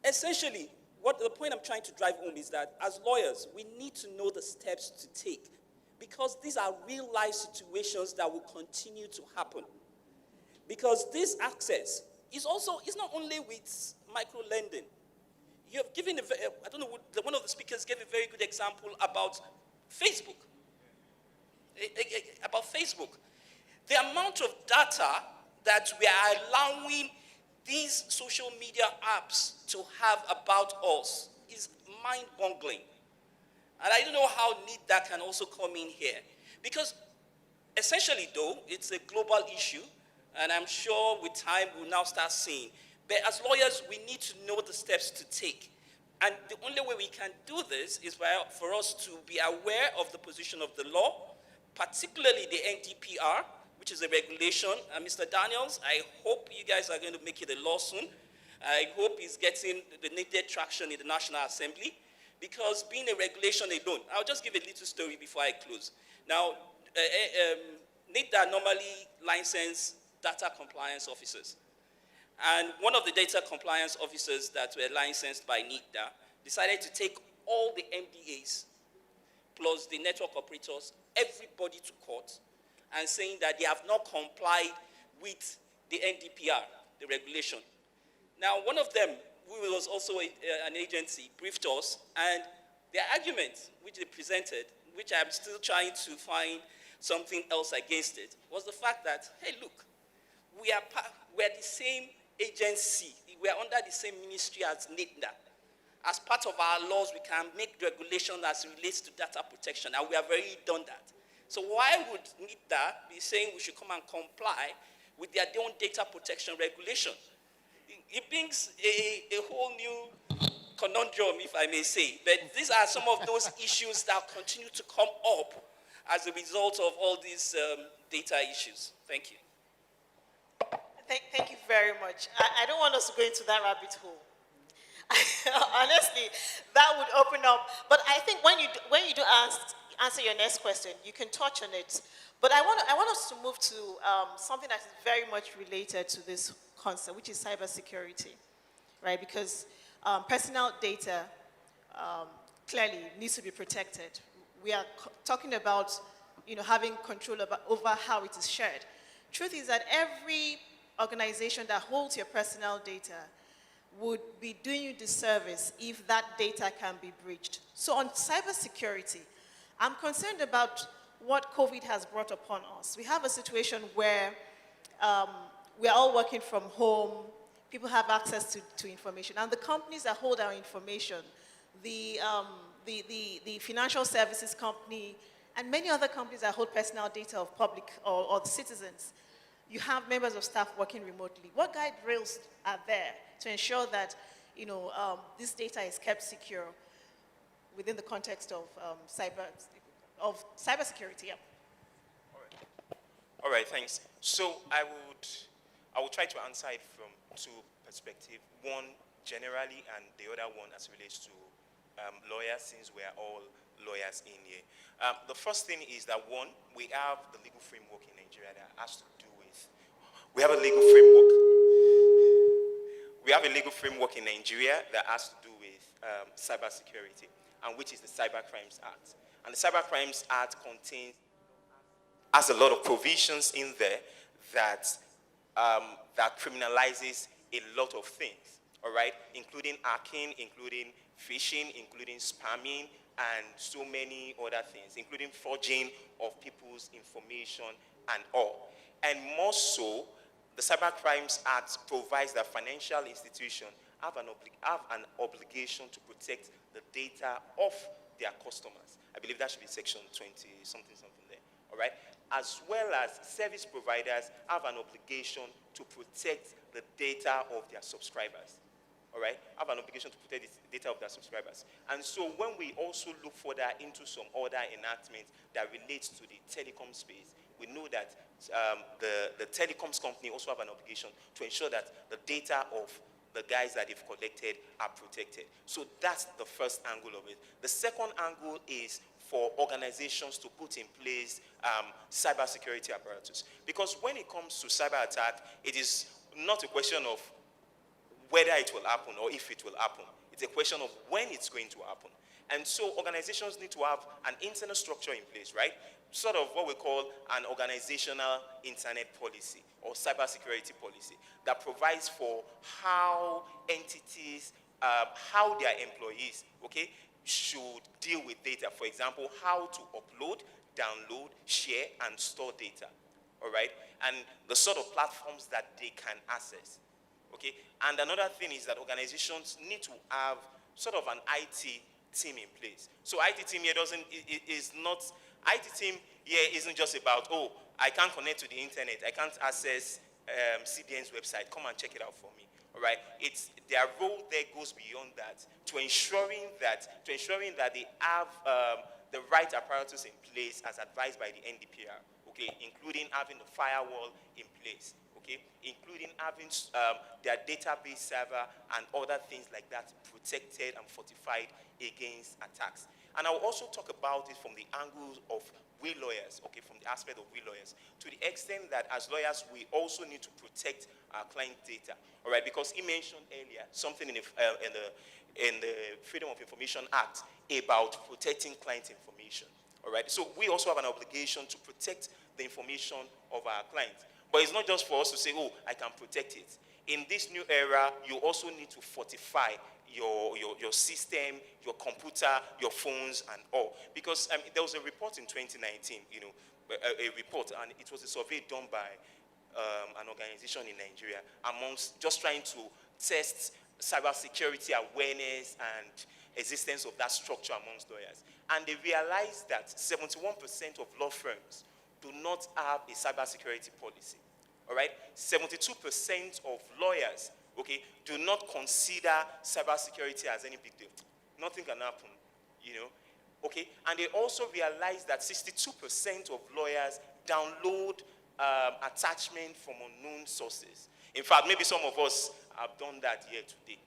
essentially, the point I'm trying to drive home is that as lawyers, we need to know the steps to take because these are real-life situations that will continue to happen. Because this access is not only with micro-lending. You have given, one of the speakers gave a very good example about Facebook. The amount of data that we are allowing these social media apps to have about us is mind-boggling. And I don't know how neat that can also come in here. Because essentially, though, it's a global issue, and I'm sure with time we'll now start seeing. But as lawyers, we need to know the steps to take. And the only way we can do this is for us to be aware of the position of the law, particularly the NDPR, which is a regulation. Mr. Daniels, I hope you guys are going to make it a law soon. I hope it's getting the needed traction in the National Assembly, because being a regulation alone, I'll just give a little story before I close. Now, NIDA normally license data compliance officers. And one of the data compliance officers that were licensed by NIDA decided to take all the MDAs plus the network operators, everybody to court, and saying that they have not complied with the NDPR, the regulation. Now, one of them, who was also an agency, briefed us, and their argument, which they presented, which I'm still trying to find something else against it, was the fact that, hey, look, we're the same agency. We are under the same ministry as NIDA. As part of our laws, we can make regulation as it relates to data protection, and we have already done that. So why would NIDA be saying we should come and comply with their own data protection regulation? It brings a whole new conundrum, if I may say. But these are some of those issues that continue to come up as a result of all these data issues. Thank you. Thank you very much. I don't want us to go into that rabbit hole. Honestly, that would open up. But I think when you do answer your next question, you can touch on it. But I want us to move to something that is very much related to this concept, which is cybersecurity, right? Because personal data clearly needs to be protected. We are talking about, having control over how it is shared. Truth is that every organization that holds your personal data would be doing you disservice if that data can be breached. So on cybersecurity, I'm concerned about what COVID has brought upon us. We have a situation where we're all working from home, people have access to information, and the companies that hold our information, the financial services company, and many other companies that hold personal data of public or the citizens, you have members of staff working remotely. What guide rails are there to ensure that this data is kept secure within the context of cybersecurity? Yeah. All right, thanks. So I will try to answer it from two perspectives. One generally, and the other one as it relates to lawyers, since we are all lawyers in here. The first thing is that one, we have the legal framework in Nigeria that has to do with. We have a legal framework. We have a legal framework in Nigeria that has to do with cybersecurity, and which is the Cybercrimes Act. And the Cybercrimes Act has a lot of provisions in there that criminalizes a lot of things, all right, including hacking, including phishing, including spamming, and so many other things, including forging of people's information and all. And more so, the Cybercrimes Act provides that financial institutions have an obligation to protect the data of their customers. I believe that should be section 20, something there, all right? As well as service providers have an obligation to protect the data of their subscribers, all right? Have an obligation to protect the data of their subscribers. And so when we also look further into some other enactments that relates to the telecom space, we know that the telecoms company also have an obligation to ensure that the data of the guys that they've collected are protected. So that's the first angle of it. The second angle is for organizations to put in place cybersecurity apparatus. Because when it comes to cyber attack, it is not a question of whether it will happen or if it will happen. It's a question of when it's going to happen. And so organizations need to have an internal structure in place, right? Sort of what we call an organizational internet policy or cybersecurity policy that provides for how entities, how their employees, okay, should deal with data. For example, how to upload, download, share, and store data, all right? And the sort of platforms that they can access, okay? And another thing is that organizations need to have sort of an IT team in place. So IT team here IT team here isn't just about, oh, I can't connect to the internet, I can't access CBN's website, come and check it out for me, all right? It's their role there goes beyond that to ensuring that they have the right apparatus in place as advised by the NDPR, okay, including having the firewall in place, okay, including having their database server and other things like that protected and fortified against attacks. And I'll also talk about it from the angle of we lawyers, okay, from the aspect of we lawyers, to the extent that as lawyers, we also need to protect our client data, all right, because he mentioned earlier something in the Freedom of Information Act about protecting client information, all right? So we also have an obligation to protect the information of our clients. But it's not just for us to say, oh, I can protect it. In this new era, you also need to fortify your system, your computer, your phones, and all. Because there was a report in 2019, a report, and it was a survey done by an organization in Nigeria amongst just trying to test cybersecurity awareness and existence of that structure amongst lawyers. And they realized that 71% of law firms do not have a cybersecurity policy. All right? 72% of lawyers, okay, do not consider cybersecurity as any big deal. Nothing can happen, okay? And they also realized that 62% of lawyers download attachment from unknown sources. In fact, maybe some of us have done that here today.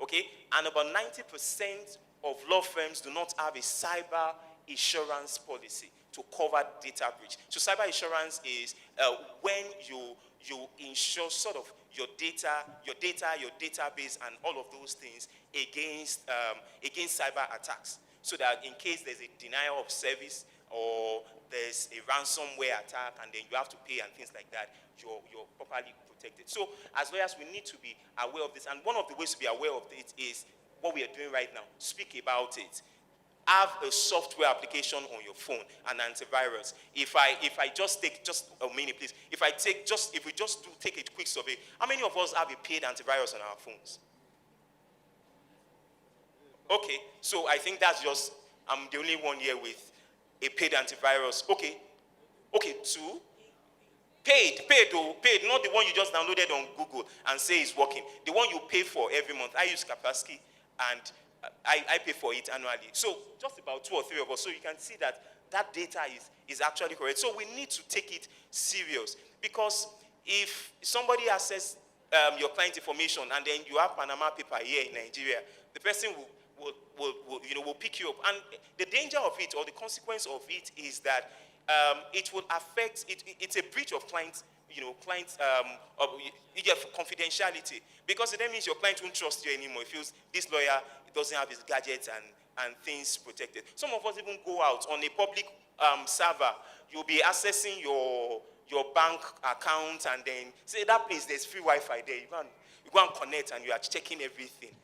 okay? And about 90% of law firms do not have a cyber insurance policy to cover data breach. So cyber insurance is when you insure sort of your database, and all of those things against cyber attacks. So that in case there's a denial of service or there's a ransomware attack and then you have to pay and things like that, you're properly protected. So as lawyers, we need to be aware of this. And one of the ways to be aware of it is what we are doing right now. Speak about it. Have a software application on your phone, an antivirus. If I just take just a minute, please. If we just take a quick survey, how many of us have a paid antivirus on our phones? Okay, so I think that's just, I'm the only one here with a paid antivirus. Okay, 2. Paid, not the one you just downloaded on Google and say it's working. The one you pay for every month. I use Kaspersky, and I pay for it annually. So just about 2 or 3 of us. So you can see that data is actually correct. So we need to take it serious, because if somebody accesses your client information and then you have Panama paper here in Nigeria, the person will pick you up. And the danger of it, or the consequence of it, is that it will affect it. It's a breach of client confidentiality, because it then means your client won't trust you anymore. It feels this lawyer doesn't have his gadgets and things protected. Some of us even go out on a public server. You'll be accessing your bank account, and then say that place there's free Wi-Fi there. You go and connect, and you are checking everything.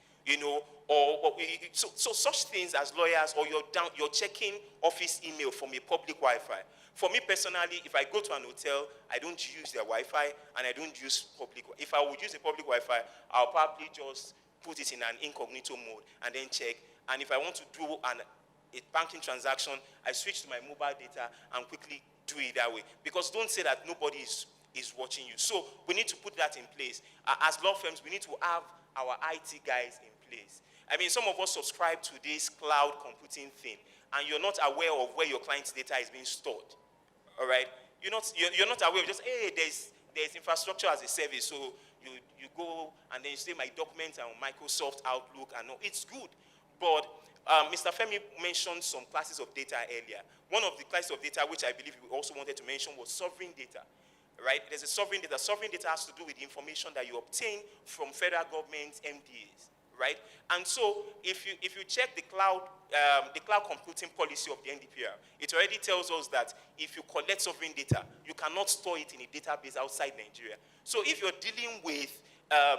So such things as lawyers, or you're checking office email from a public Wi-Fi. For me personally, if I go to an hotel, I don't use their Wi-Fi, and I don't use public. If I would use a public Wi-Fi, I'll probably just put it in an incognito mode and then check. And if I want to do a banking transaction, I switch to my mobile data and quickly do it that way. Because don't say that nobody is watching you. So we need to put that in place. As law firms, we need to have our IT guys in place. I mean, some of us subscribe to this cloud computing thing, and you're not aware of where your client's data is being stored. All right? You're not aware of just, hey, there's infrastructure as a service, so you go and then you say my documents are on Microsoft Outlook, and no, it's good. But Mr. Femi mentioned some classes of data earlier. One of the classes of data which I believe we also wanted to mention was sovereign data. Right? There's a sovereign data. Sovereign data has to do with the information that you obtain from federal government MDAs, right? And so if you check the cloud computing policy of the NDPR, it already tells us that if you collect sovereign data, you cannot store it in a database outside Nigeria. So if you're dealing with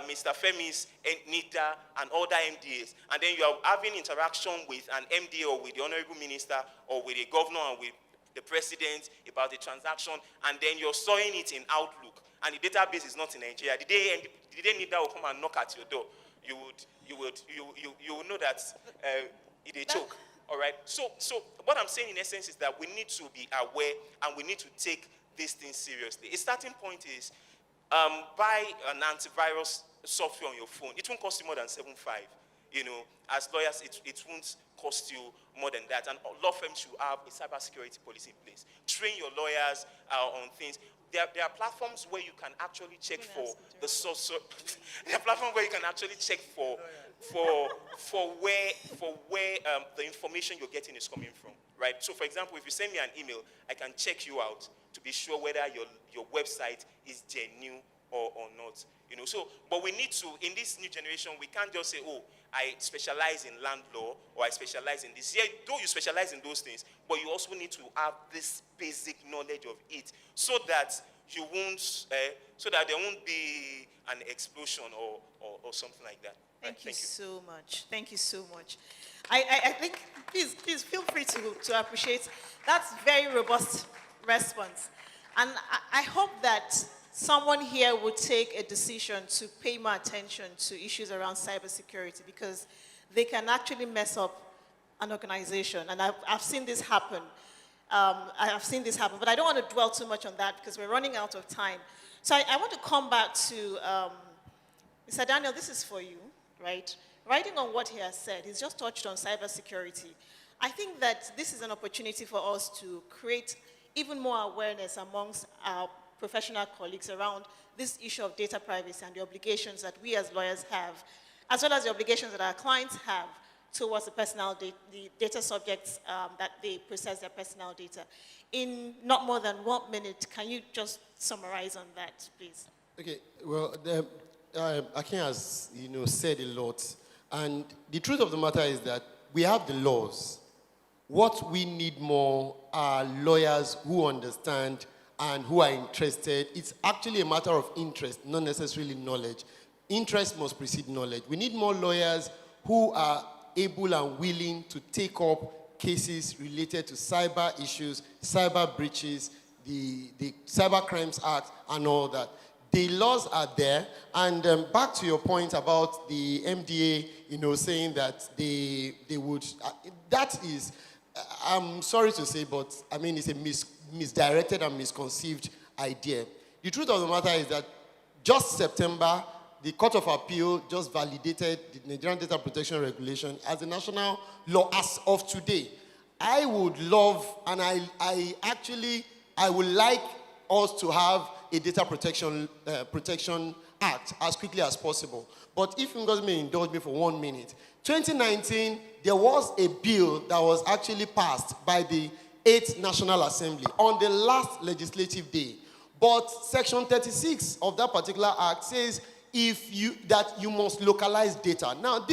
Mr. Femi's NIDA and other MDAs, and then you are having interaction with an MDA or with the Honorable Minister or with a governor and with the president about the transaction, and then you're storing it in Outlook, and the database is not in Nigeria, the day NIDA will come and knock at your door, you will know that it's a joke. All right. So what I'm saying in essence is that we need to be aware, and we need to take these things seriously. A starting point is buy an antivirus software on your phone. It won't cost you more than $7.5. As lawyers, it won't cost you more than that. And law firms should have a cybersecurity policy in place. Train your lawyers on things. There are platforms where you can actually check for the source. There are platforms where you can actually check for where the information you're getting is coming from, right? So, for example, if you send me an email, I can check you out to be sure whether your website is genuine or not. So, but we need to, in this new generation, we can't just say, oh, I specialize in land law, or I specialize in this. Yeah, though you specialize in those things, but you also need to have this basic knowledge of it, so that you won't, so that there won't be an explosion or something like that. Thank you so much. Thank you so much. I think, please feel free to appreciate. That's very robust response. And I hope that someone here would take a decision to pay more attention to issues around cybersecurity, because they can actually mess up an organization. And I've seen this happen. But I don't want to dwell too much on that because we're running out of time. So I want to come back to Mr. Daniel. This is for you, right? Writing on what he has said, he's just touched on cybersecurity. I think that this is an opportunity for us to create even more awareness amongst our professional colleagues around this issue of data privacy and the obligations that we as lawyers have as well as the obligations that our clients have towards the data subjects that they process their personal data. In not more than 1 minute, can you just summarize on that, please? Okay, well, Akin has, said a lot. And the truth of the matter is that we have the laws. What we need more are lawyers who understand and who are interested. It's actually a matter of interest, not necessarily knowledge. Interest must precede knowledge. We need more lawyers who are able and willing to take up cases related to cyber issues, cyber breaches, the Cyber Crimes Act, and all that. The laws are there, and back to your point about the MDA, saying that they would, that is, I'm sorry to say, but I mean, it's a misdirected and misconceived idea. The truth of the matter is that just September, the Court of Appeal just validated the Nigerian Data Protection Regulation as a national law as of today. I would love, and I would like us to have a data protection act as quickly as possible. But if you guys may indulge me for 1 minute, 2019, there was a bill that was actually passed by the 8th National Assembly on the last legislative day. But Section 36 of that particular act says that you must localize data. Now,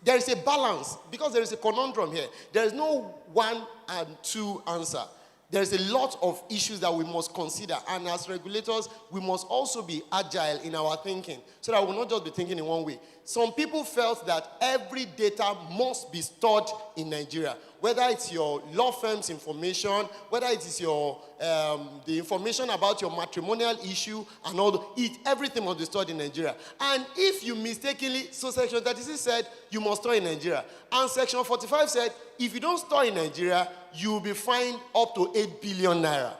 there is a balance because there is a conundrum here. There is no 1 and 2 answer. There is a lot of issues that we must consider, and as regulators, we must also be agile in our thinking so that we will not just be thinking in one way. Some people felt that every data must be stored in Nigeria, whether it's your law firm's information, whether it is your the information about your matrimonial issue and all everything must be stored in Nigeria. And if you mistakenly, so Section 36 said you must store in Nigeria, and Section 45 said if you don't store in Nigeria, you will be fined up to 8 billion naira.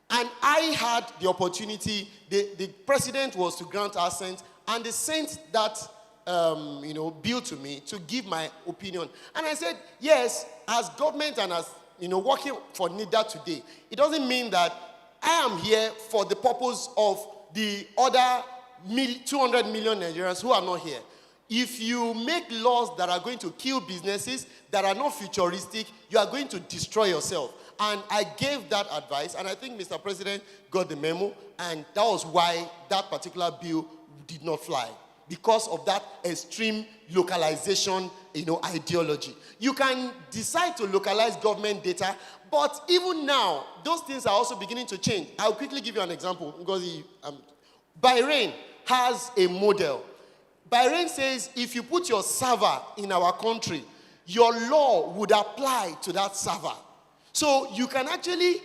And I had the opportunity, the president was to grant assent, and they sent that bill to me to give my opinion. And I said, yes, as government and as working for NIDA today, it doesn't mean that I am here for the purpose of the other 200 million Nigerians who are not here. If you make laws that are going to kill businesses, that are not futuristic, you are going to destroy yourself. And I gave that advice, and I think Mr. President got the memo, and that was why that particular bill did not fly, because of that extreme localization, ideology. You can decide to localize government data, but even now, those things are also beginning to change. I'll quickly give you an example, because Bahrain has a model. Bahrain says if you put your server in our country, your law would apply to that server. So you can actually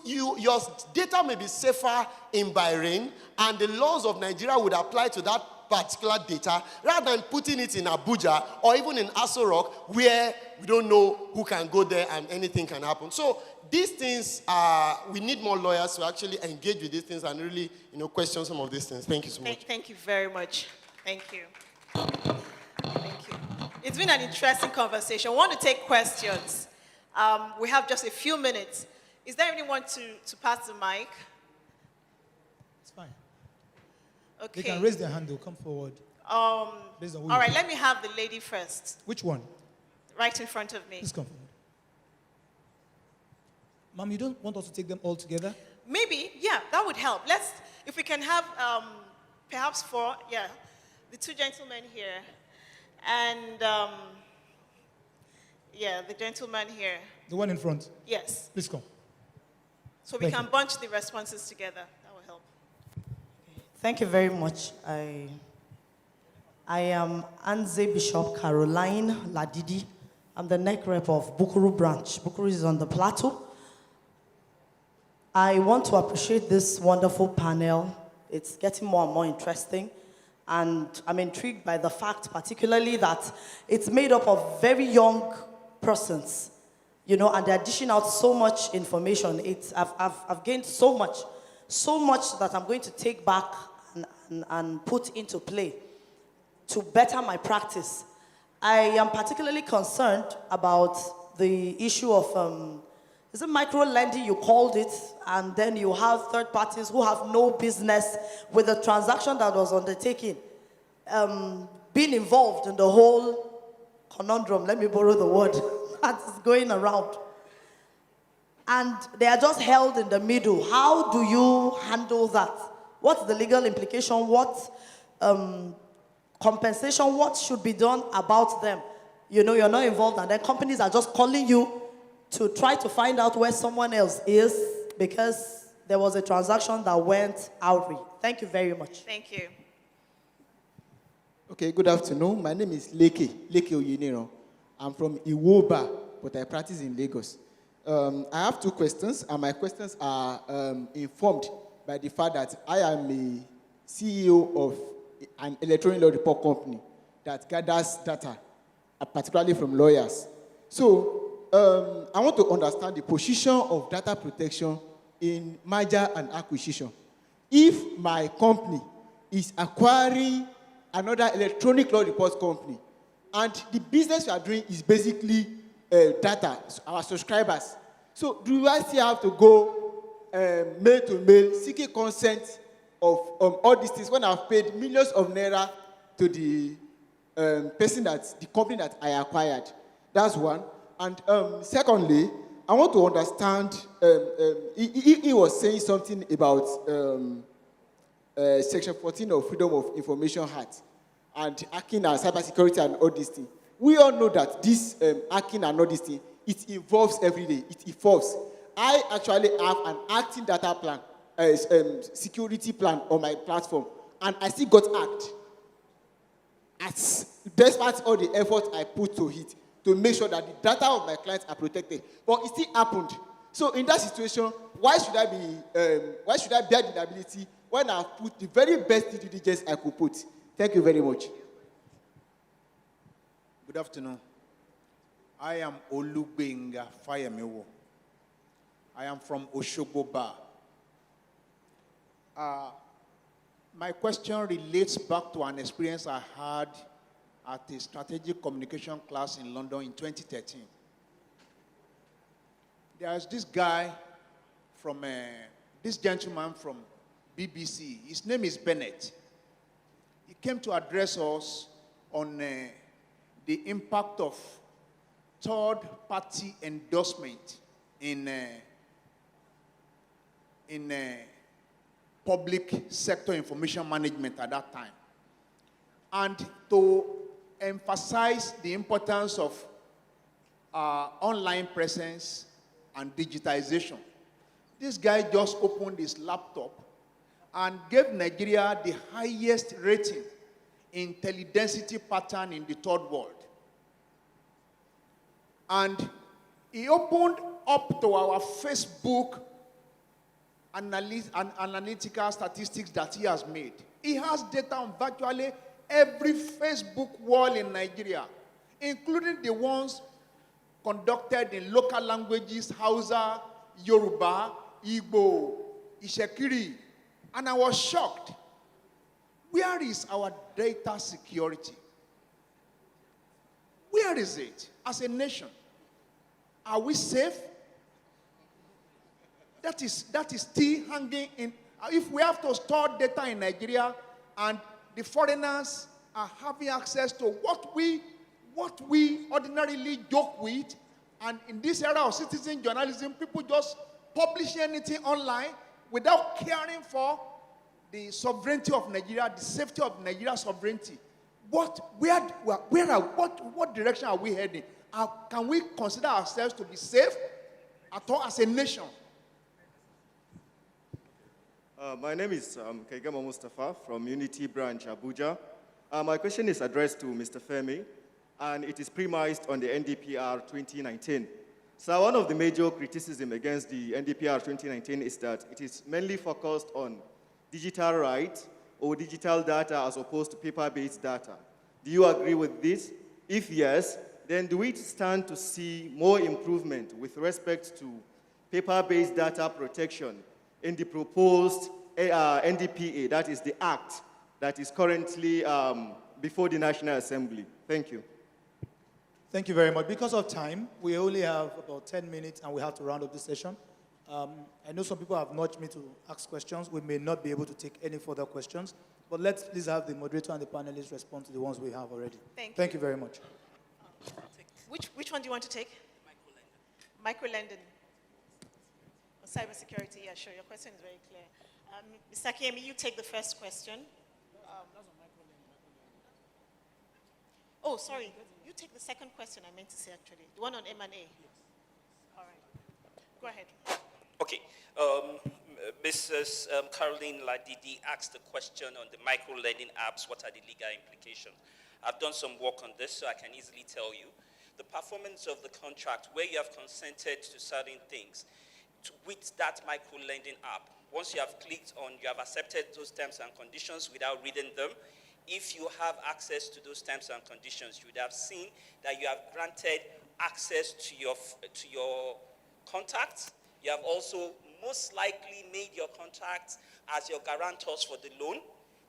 your data may be safer in Bahrain, and the laws of Nigeria would apply to that particular data, rather than putting it in Abuja or even in Aso Rock, where we don't know who can go there and anything can happen. So these things we need more lawyers to actually engage with these things and really, question some of these things. Thank you so much. Thank you very much. Thank you. Thank you. It's been an interesting conversation. I want to take questions. We have just a few minutes. Is there anyone to pass the mic? It's fine. Okay. They can raise their hand, they'll come forward. All right, let me have the lady first. Which one? Right in front of me. Please come forward. Ma'am, you don't want us to take them all together? Maybe, yeah, that would help. If we can have perhaps 4, yeah, the 2 gentlemen here, and the gentleman here. The one in front? Yes. Please come. So we can bunch the responses together. That will help. Thank you very much. I am Anze Bishop Caroline Ladidi. I'm the NEC rep of Bukuru branch. Bukuru is on the plateau. I want to appreciate this wonderful panel. It's getting more and more interesting. And I'm intrigued by the fact particularly that it's made up of very young persons, and they're dishing out so much information. I've gained so much that I'm going to take back and put into play to better my practice. I am particularly concerned about the issue of, is it micro-lending you called it, and then you have third parties who have no business with the transaction that was undertaken. been involved in the whole conundrum, let me borrow the word, that is going around. And they are just held in the middle. How do you handle that? What's the legal implication? What compensation? What should be done about them? You know, you're not involved, and then companies are just calling you to try to find out where someone else is because there was a transaction that went awry. Thank you very much. Thank you. Okay, good afternoon. My name is Leke Oyiniro. I'm from Iwoba, but I practice in Lagos. I have two questions, and my questions are informed by the fact that I am a CEO of an electronic law report company that gathers data, particularly from lawyers. So I want to understand the position of data protection in merger and acquisition. If my company is acquiring another electronic law report company, and the business we are doing is basically data, our subscribers. So do I still have to go mail to mail, seeking consent of all these things when I've paid millions of naira to the the company that I acquired? That's one. And secondly, I want to understand, he was saying something about Section 14 of Freedom of Information Act and hacking and cybersecurity and all these things. We all know that this hacking and all these things, it evolves every day. It evolves. I actually have an acting data plan, security plan on my platform, and I still got hacked. Despite all the effort I put to it, to make sure that the data of my clients are protected. But it still happened. So in that situation, why should I bear the liability when I've put the very best due diligence I could put? Thank you very much. Good afternoon. I am Olubenga Fayemewo. I am from Oshogbo Bar. My question relates back to an experience I had at a strategic communication class in London in 2013. There's this guy from, this gentleman from BBC. His name is Bennett. He came to address us on the impact of third-party endorsement in public sector information management at that time. And to emphasize the importance of online presence and digitization, this guy just opened his laptop and gave Nigeria the highest rating in teledensity pattern in the third world. And he opened up to our Facebook analytical statistics that he has made. He has data on virtually every Facebook wall in Nigeria, including the ones conducted in local languages, Hausa, Yoruba, Igbo, Ishekiri. And I was shocked. Where is our data security? Where is it as a nation? Are we safe? That is still hanging in. If we have to store data in Nigeria and the foreigners are having access to what we ordinarily joke with, and in this era of citizen journalism, people just publish anything online without caring for the sovereignty of Nigeria, the safety of Nigeria's sovereignty. What direction are we heading? Can we consider ourselves to be safe at all as a nation? My name is Kaigama Mustafa from Unity Branch, Abuja. My question is addressed to Mr. Femi, and it is premised on the NDPR 2019. So one of the major criticisms against the NDPR 2019 is that it is mainly focused on digital rights or digital data as opposed to paper-based data. Do you agree with this? If yes, then do we stand to see more improvement with respect to paper-based data protection in the proposed NDPA, that is the act that is currently before the National Assembly? Thank you. Thank you very much. Because of time, we only have about 10 minutes and we have to round up this session. I know some people have nudged me to ask questions. We may not be able to take any further questions, but let's please have the moderator and the panelists respond to the ones we have already. Thank you very much. Which one do you want to take? Micro-lending. Cybersecurity, yeah, sure. Your question is very clear. Mr. Kiemi, you take the first question. Oh, sorry. You take the second question I meant to say, actually. The one on M&A. Yes. All right. Go ahead. Okay. Mrs. Caroline Ladidi asked the question on the micro-lending apps. What are the legal implications? I've done some work on this, so I can easily tell you. The performance of the contract, where you have consented to certain things, with that micro-lending app, once you have clicked on, you have accepted those terms and conditions without reading them. If you have access to those terms and conditions, you would have seen that you have granted access to your contacts. You have also most likely made your contacts as your guarantors for the loan,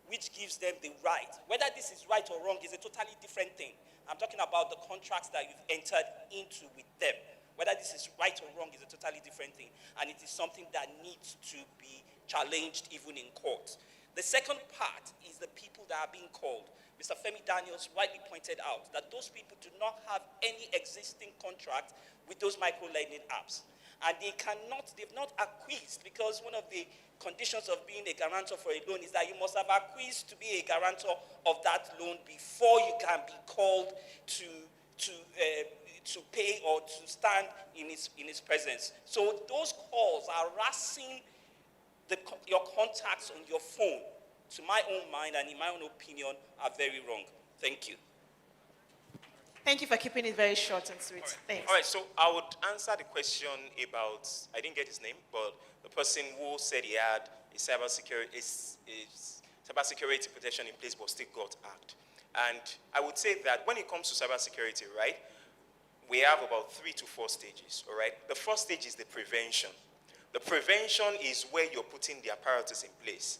which gives them the right. Whether this is right or wrong is a totally different thing. I'm talking about the contracts that you've entered into with them. Whether this is right or wrong is a totally different thing, and it is something that needs to be challenged even in court. The second part is the people that are being called. Mr. Femi Daniels rightly pointed out that those people do not have any existing contract with those micro-lending apps. And they've not acquiesced, because one of the conditions of being a guarantor for a loan is that you must have acquiesced to be a guarantor of that loan before you can be called to pay or to stand in his presence. So those calls are harassing your contacts on your phone, to my own mind and in my own opinion, are very wrong. Thank you. Thank you for keeping it very short and sweet. Thanks. All right, so I would answer the question about, I didn't get his name, but the person who said he had a cybersecurity protection in place but still got hacked. And I would say that when it comes to cybersecurity, right, we have about 3 to 4 stages, all right? The first stage is the prevention. The prevention is where you're putting the apparatus in place.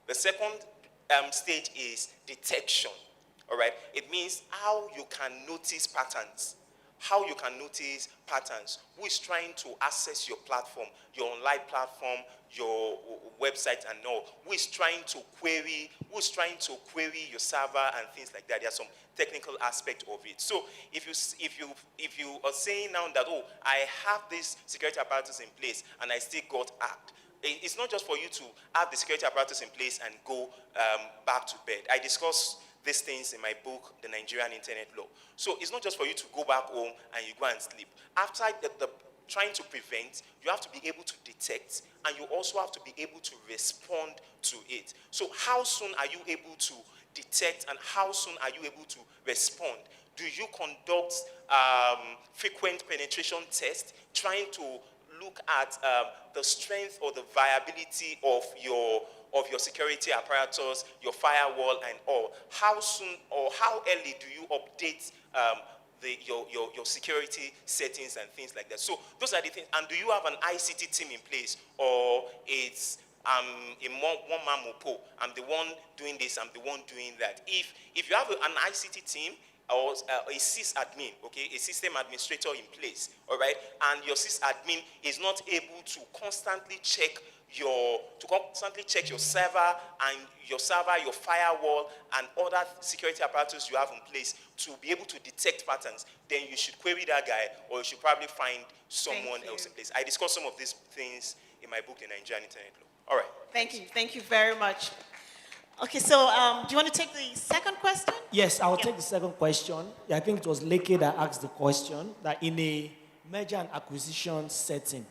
The second stage is detection, all right? It means how you can notice patterns. How you can notice patterns. Who is trying to access your platform, your online platform, your website and all. Who is trying to query your server and things like that. There's some technical aspect of it. So if you are saying now that, oh, I have this security apparatus in place and I still got hacked, it's not just for you to have the security apparatus in place and go back to bed. I discuss these things in my book, The Nigerian Internet Law. So it's not just for you to go back home and you go and sleep. After the trying to prevent, you have to be able to detect, and you also have to be able to respond to it. So how soon are you able to detect, and how soon are you able to respond? Do you conduct frequent penetration tests, trying to look at the strength or the viability of your security apparatus, your firewall and all? How soon or how early do you update your security settings and things like that? So those are the things. And do you have an ICT team in place, or it's a one-man mopo? I'm the one doing this, I'm the one doing that. If you have an ICT team, or a sysadmin, okay, a system administrator in place, all right, and your sysadmin is not able to constantly check your server, your firewall, and other security apparatus you have in place to be able to detect patterns, then you should query that guy, or you should probably find someone else in place. I discuss some of these things in my book, The Nigerian Internet Law. All right. Thank you very much. Okay, so do you want to take the second question? Yes, I'll take the second question. I think it was Leke that asked the question, that in a merger and acquisition setting,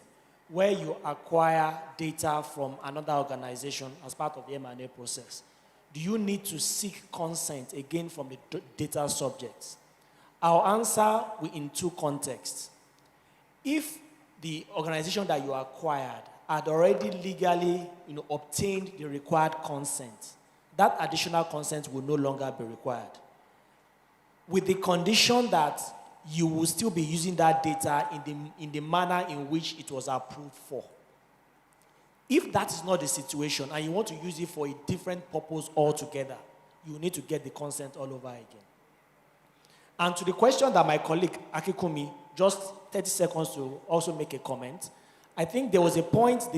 where you acquire data from another organization as part of the M&A process, do you need to seek consent again from the data subjects? I'll answer in 2 contexts. If the organization that you acquired had already legally obtained the required consent, that additional consent will no longer be required, with the condition that you will still be using that data in the manner in which it was approved for. If that is not the situation and you want to use it for a different purpose altogether, you need to get the consent all over again. And to the question that my colleague Akikumi, just 30 seconds to also make a comment, I think there was a point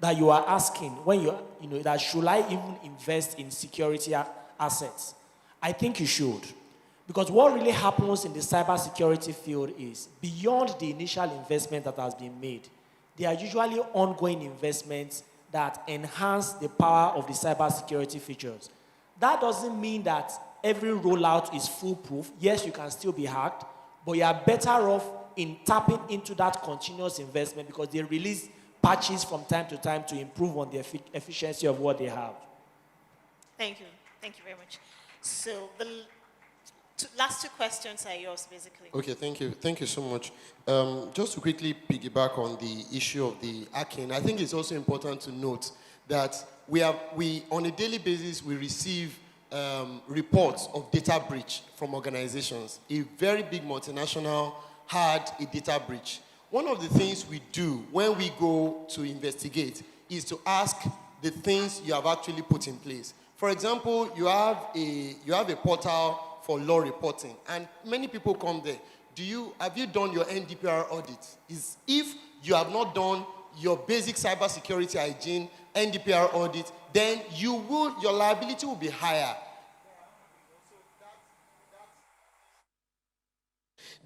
that you are asking when that should I even invest in security assets? I think you should. Because what really happens in the cybersecurity field is beyond the initial investment that has been made, there are usually ongoing investments that enhance the power of the cybersecurity features. That doesn't mean that every rollout is foolproof. Yes, you can still be hacked, but you are better off in tapping into that continuous investment because they release patches from time to time to improve on the efficiency of what they have. Thank you. Thank you very much. So the last two questions are yours, basically. Okay, thank you. Thank you so much. Just to quickly piggyback on the issue of the hacking, I think it's also important to note that we on a daily basis, we receive reports of data breach from organizations. A very big multinational had a data breach. One of the things we do when we go to investigate is to ask the things you have actually put in place. For example, you have a portal for law reporting, and many people come there. Have you done your NDPR audit? If you have not done your basic cybersecurity hygiene NDPR audit, then your liability will be higher.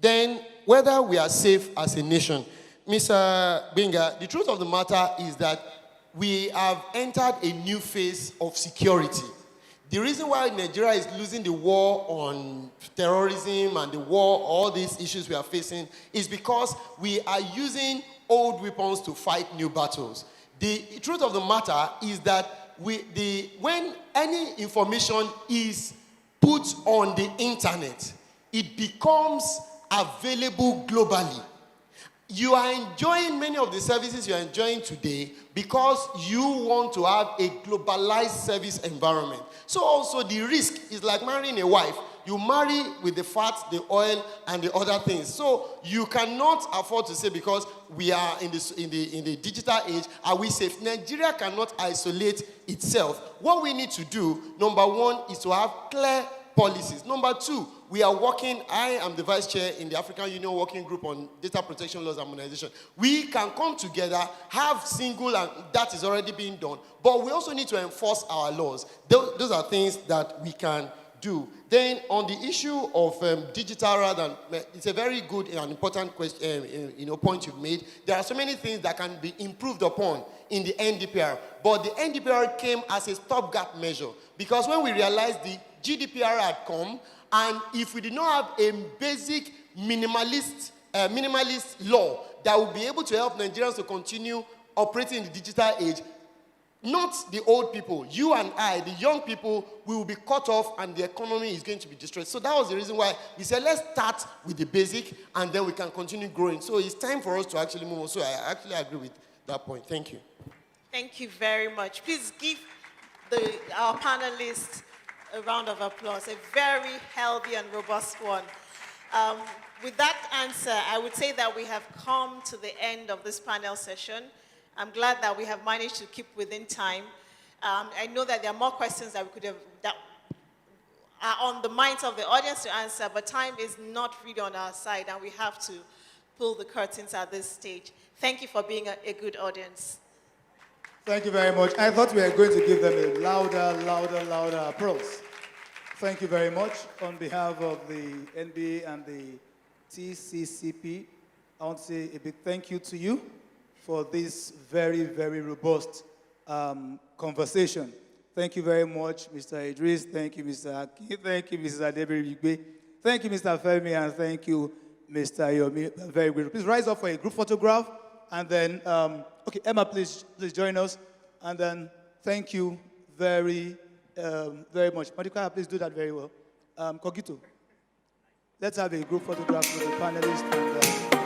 Then whether we are safe as a nation, Mr. Binga, the truth of the matter is that we have entered a new phase of security. The reason why Nigeria is losing the war on terrorism and the war, all these issues we are facing, is because we are using old weapons to fight new battles. The truth of the matter is that when any information is put on the internet, it becomes available globally. You are enjoying many of the services you are enjoying today because you want to have a globalized service environment. So also the risk is like marrying a wife. You marry with the fat, the oil, and the other things. So you cannot afford to say because we are in the digital age, are we safe? Nigeria cannot isolate itself. What we need to do, number one, is to have clear policies. Number two, we are working, I am the vice chair in the African Union Working Group on Data Protection Laws Harmonization. We can come together, have single, and that is already being done, but we also need to enforce our laws. Those are things that we can do. Then on the issue of digital, it's a very good and important question, point you've made. There are so many things that can be improved upon in the NDPR, but the NDPR came as a stopgap measure because when we realized the GDPR had come, and if we did not have a basic minimalist law that would be able to help Nigerians to continue operating in the digital age, not the old people, you and I, the young people, we will be cut off and the economy is going to be destroyed. So that was the reason why we said, let's start with the basic and then we can continue growing. So it's time for us to actually move on. So I actually agree with that point. Thank you. Thank you very much. Please give our panelists a round of applause, a very healthy and robust one. With that answer, I would say that we have come to the end of this panel session. I'm glad that we have managed to keep within time. I know that there are more questions that that are on the minds of the audience to answer, but time is not really on our side, and we have to pull the curtains at this stage. Thank you for being a good audience. Thank you very much. I thought we were going to give them a louder applause. Thank you very much. On behalf of the NBA and the TCCP, I want to say a big thank you to you for this very, very robust conversation. Thank you very much, Mr. Idris. Thank you, Mr. Aki. Thank you, Mrs. Adebiri. Thank you, Mr. Femi, and thank you, Mr. Yomi. Very good. Please rise up for a group photograph. And then, okay, Emma, please join us. And then, thank you very much. Madika, please do that very well. Kogito, let's have a group photograph with the panelists. And,